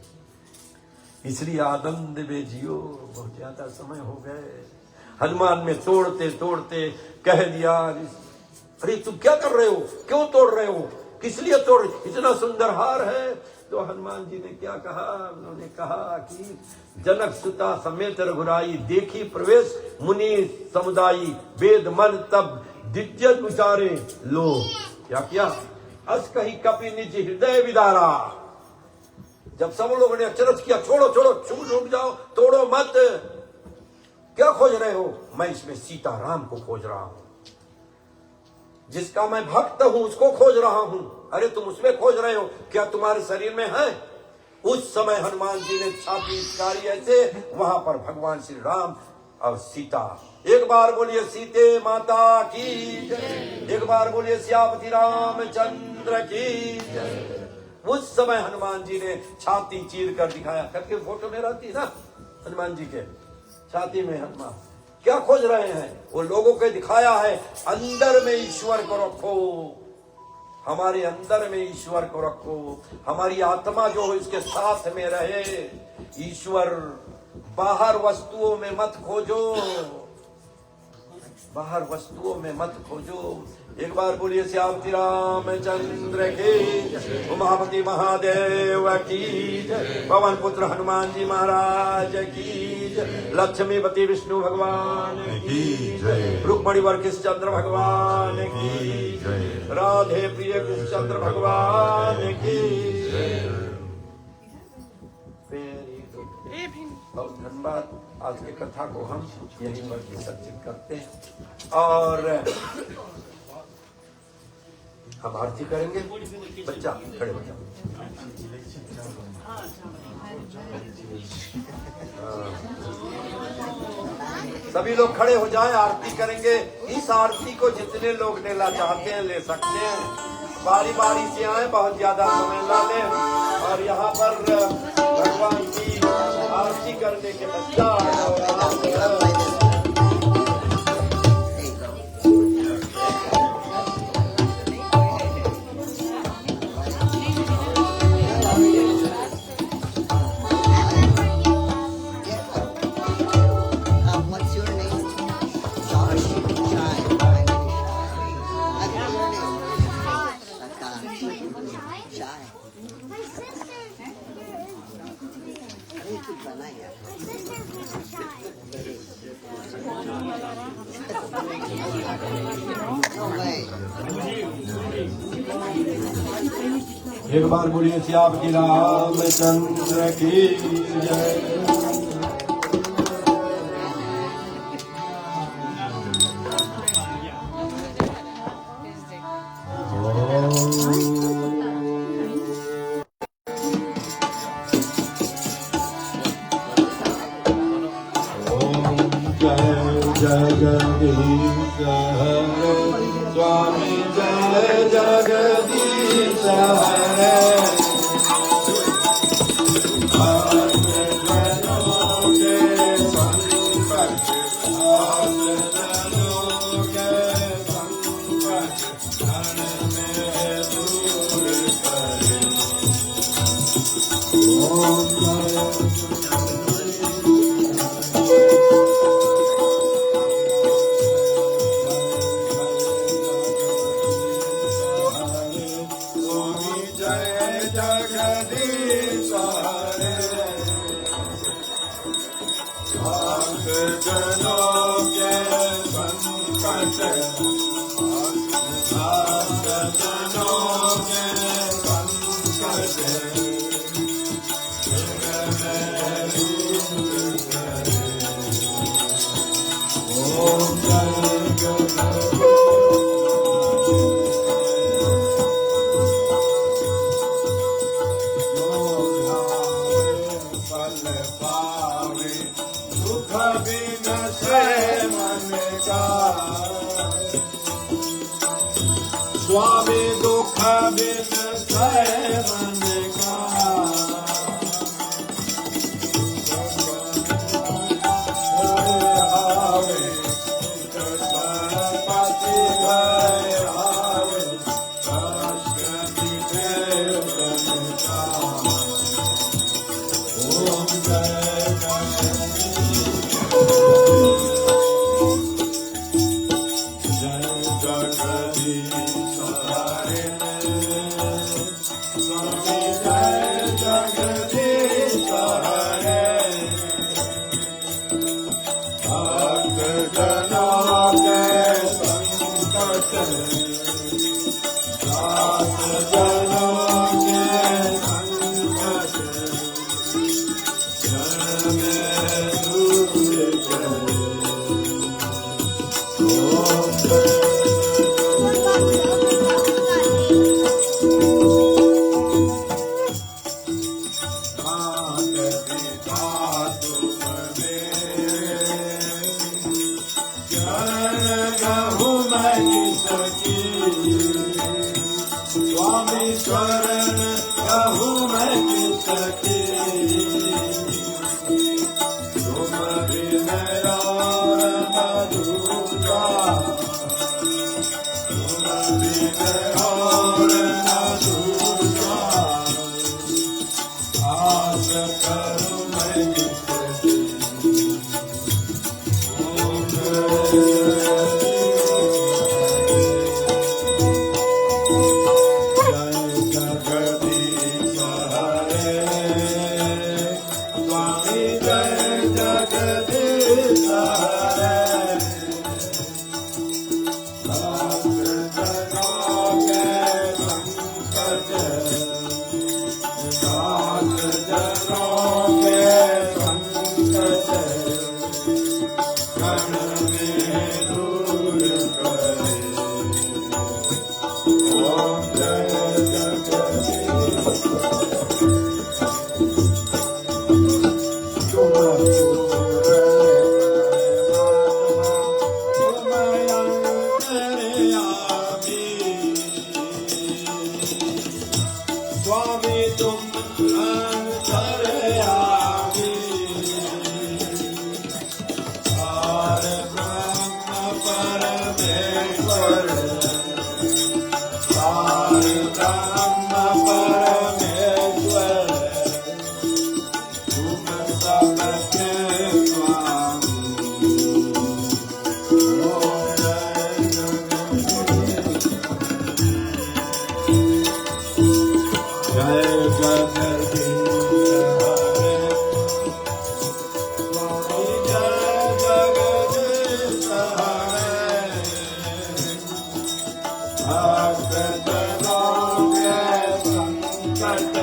इसलिए आनंद में जियो। बहुत ज्यादा समय हो गए, हनुमान में तोड़ते तोड़ते कह दिया, अरे तुम क्या कर रहे हो, क्यों तोड़ रहे हो, किस लिए तोड़, इतना सुंदर हार है। तो हनुमान जी ने क्या कहा, उन्होंने कहा कि जनक सुता समेत रघुराई, देखी प्रवेश मुनि समुदायी, वेद मन तब दिव्य विचारे लो। क्या किया, अस कही कपि निज हृदय विदारा। जब सब लोगों ने अचरज किया, छोड़ो छोड़ो, चुप रुक जाओ, तोड़ो मत, क्या खोज रहे हो? मैं इसमें सीता राम को खोज रहा हूं, जिसका मैं भक्त हूं उसको खोज रहा हूं। अरे तुम उसमें खोज रहे हो, क्या तुम्हारे शरीर में है? उस समय हनुमान जी ने छाती उतारी ऐसे, वहां पर भगवान श्री राम और सीता। एक बार बोलिए सीते माता की जय, एक बार बोलिए श्यामती रामचंद्र की जय। उस समय हनुमान जी ने छाती चीर कर दिखाया, करके फोटो में रहती ना हनुमान जी के छाती में। हनुमान क्या खोज रहे हैं? वो लोगों को दिखाया है, अंदर में ईश्वर को रखो, हमारे अंदर में ईश्वर को रखो, हमारी आत्मा जो हो इसके साथ में रहे। ईश्वर बाहर वस्तुओं में मत खोजो, बाहर वस्तुओं में मत खोजो। एक बार बोलिए श्यामती रामचंद्र की, उमापति महादेव की जय, पवन पुत्र हनुमान जी महाराज की जय, लक्ष्मीपति विष्णु भगवान की जय, रुक्मणी वर कृष्णचंद्र भगवान की जय, राधे प्रिय कृष्णचंद्र भगवान की जय। बहुत धन्यवाद। आज की कथा को हम यहीं पर विसर्जित करते हैं और हम आरती करेंगे। बच्चा खड़े हो जाओ। सभी लोग खड़े हो जाएं, आरती करेंगे। इस आरती को जितने लोग लेना चाहते हैं ले सकते हैं। बारी बारी से आए, बहुत ज्यादा समय ना लें। और यहाँ पर भगवान की आरती करने के पश्चात एक बार बोलिए श्याम की रामचंद्र की जय। जगदीश हरे स्वामी जय जगदीश हरे। स्वामी दुख बिन मन का आवे पति भय आवे काशकति देव का। ओम जय स्वामी शरण कहूँ मैं किसकी, तुम बिन और अधूरा, तुम बिन और अधूरा, आस करूँ मैं किसकी। परमेश्वर सारे ब्रह्म परमेश्वर तुम सबके स्वामी ओम जय जगदीश हरे स्वामी जय जगदीश हरे भक्त जनों के संकट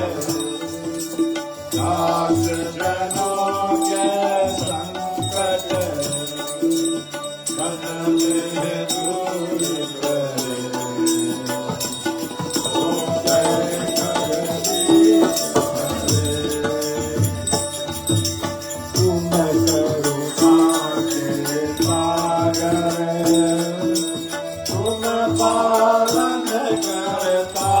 दास जनों के संकट मन में दूर करे ओम जय जगदीश हरे तुम करुणा के सागर तुम पालन करता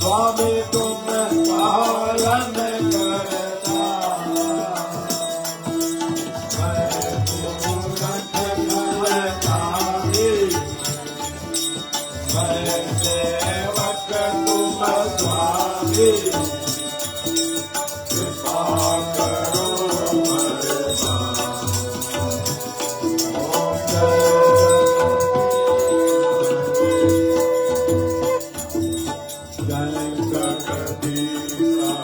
स्वामी तुम पालन करता मैं पूरन गुणकारी मैं सेवक तुम स्वामी कृपा करो मेरे पास ओम जय जगदीश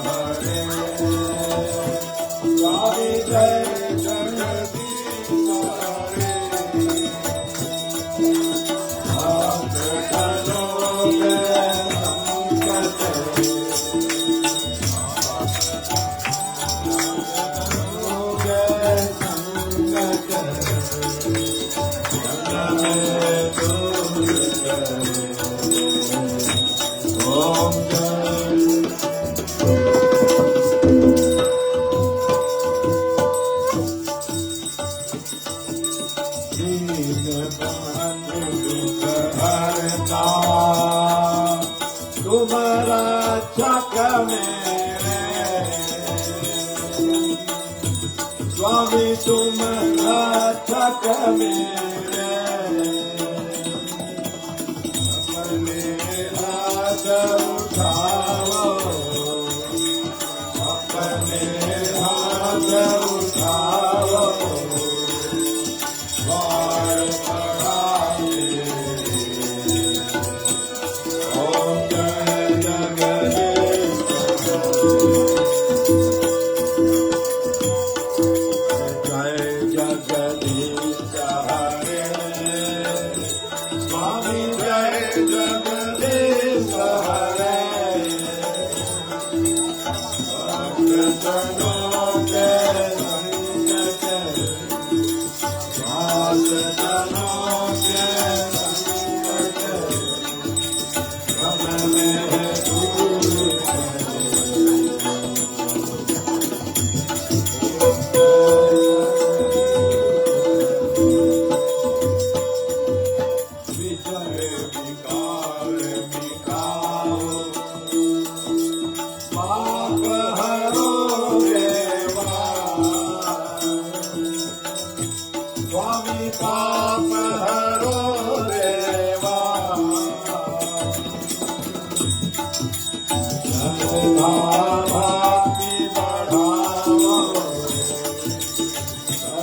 हरे स्वामी जय जगदीश हरे भक्त जनों के संकट ओम तुम्हारा चक मेरे स्वामी तुम्हारा चक मेरे अपने हाथ उठाओ अपने हाथ उठाओ वार पड़ाए ओम जय जगदीश जय जगदीश हरे स्वामी जय जगदीश हरे भक्त जनों के संकट दास जनों के संकट मन में दूर विजय विकार मिटाओ पाप हरो देवा स्वामी पाप हरो देवा श्रद्धा भक्ति बढ़ाओ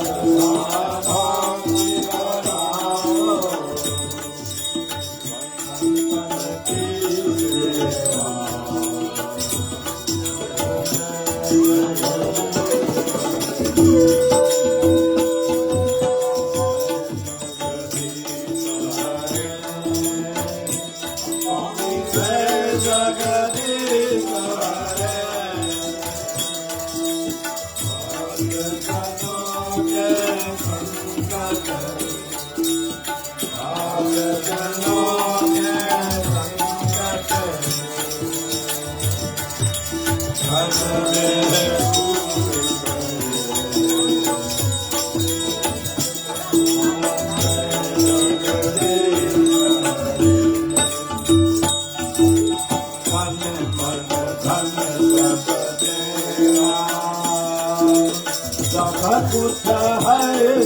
श्रद्धा भक्ति बढ़ाओ गणपति सेवा स्वामी जय जगदीश हरे भक्त जनों के संकट भक्त जनों के संकट मन में दूर सब कुछ है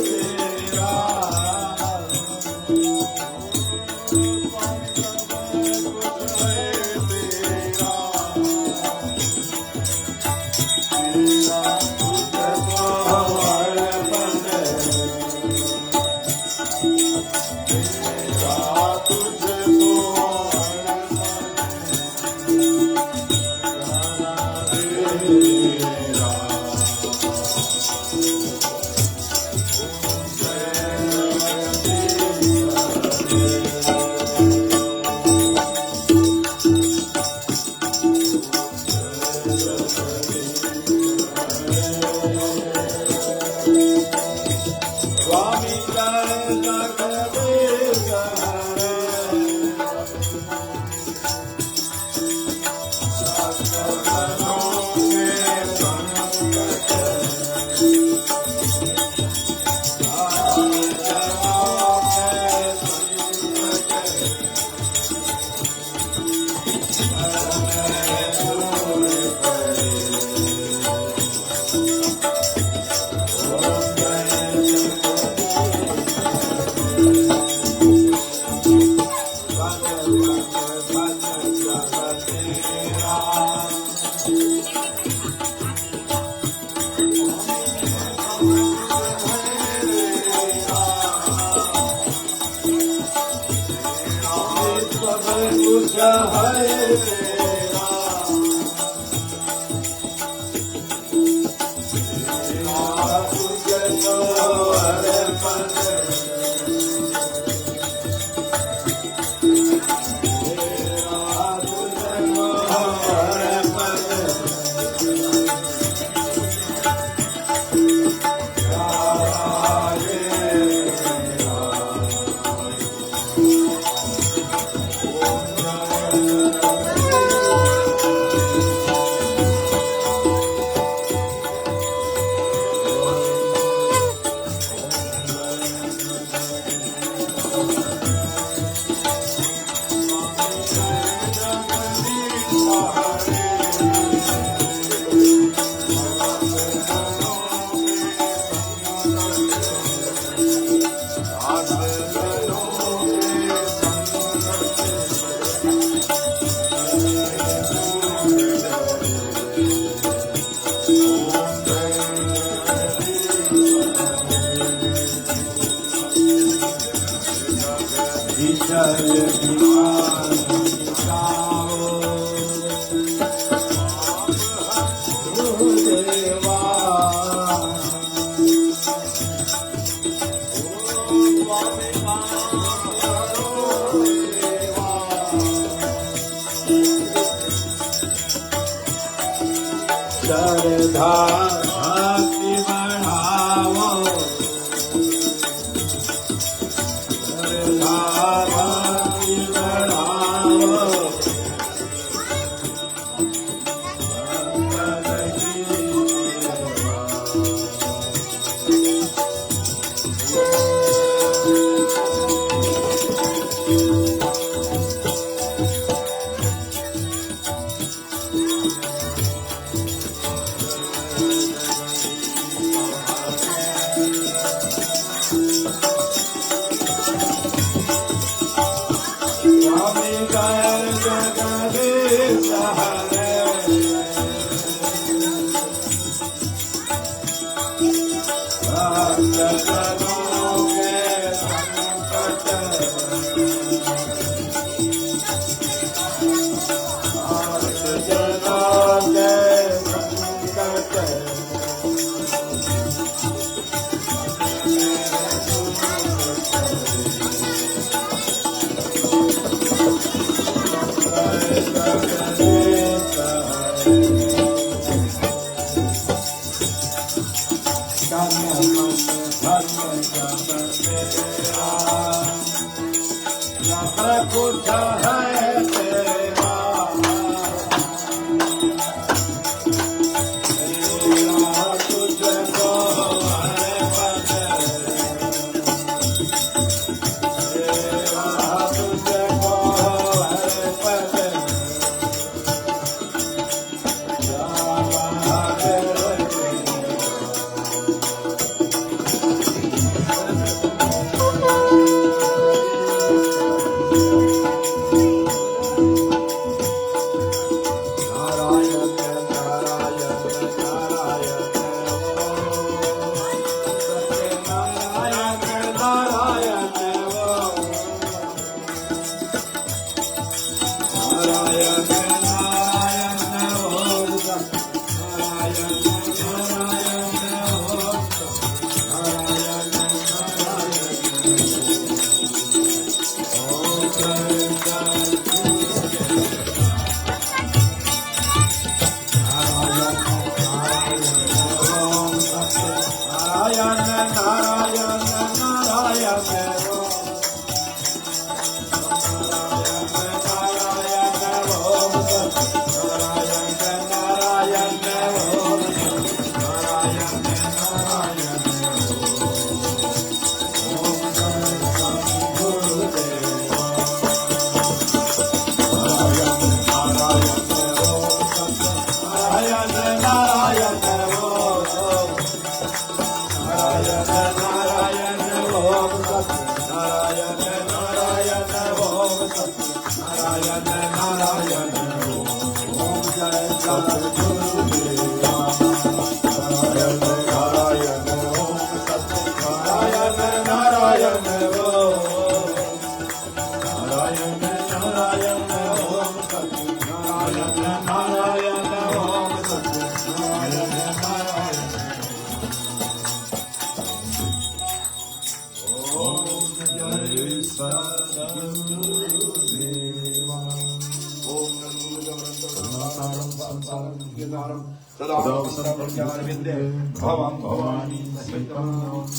तेरा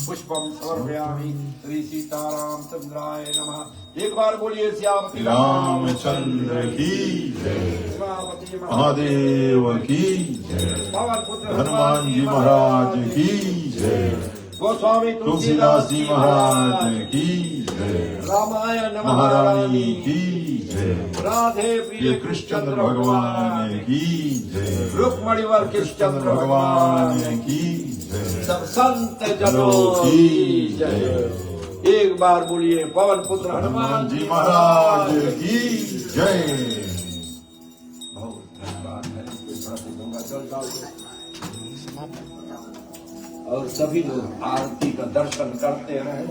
पुष्पम समर्पयामि श्री सीताराम चंद्राय नमः। एक बार बोलिए श्यामती रामचंद्र की जय, महादेव की जय, हनुमान जी महाराज की जय, गोस्वामी तुलसीदास जी महाराज की जय, रामायण महारानी की जय, राधे प्रिय कृष्णचंद्र भगवान की जय, रुक्मणिवर कृष्णचंद्र भगवान की जय, सब संत जनों की जय। एक बार बोलिए पवन पुत्र हनुमान जी महाराज की जय। बहुत धन्यवाद है। गंगा जल डाल दो। और सभी लोग आरती का दर्शन करते रहे।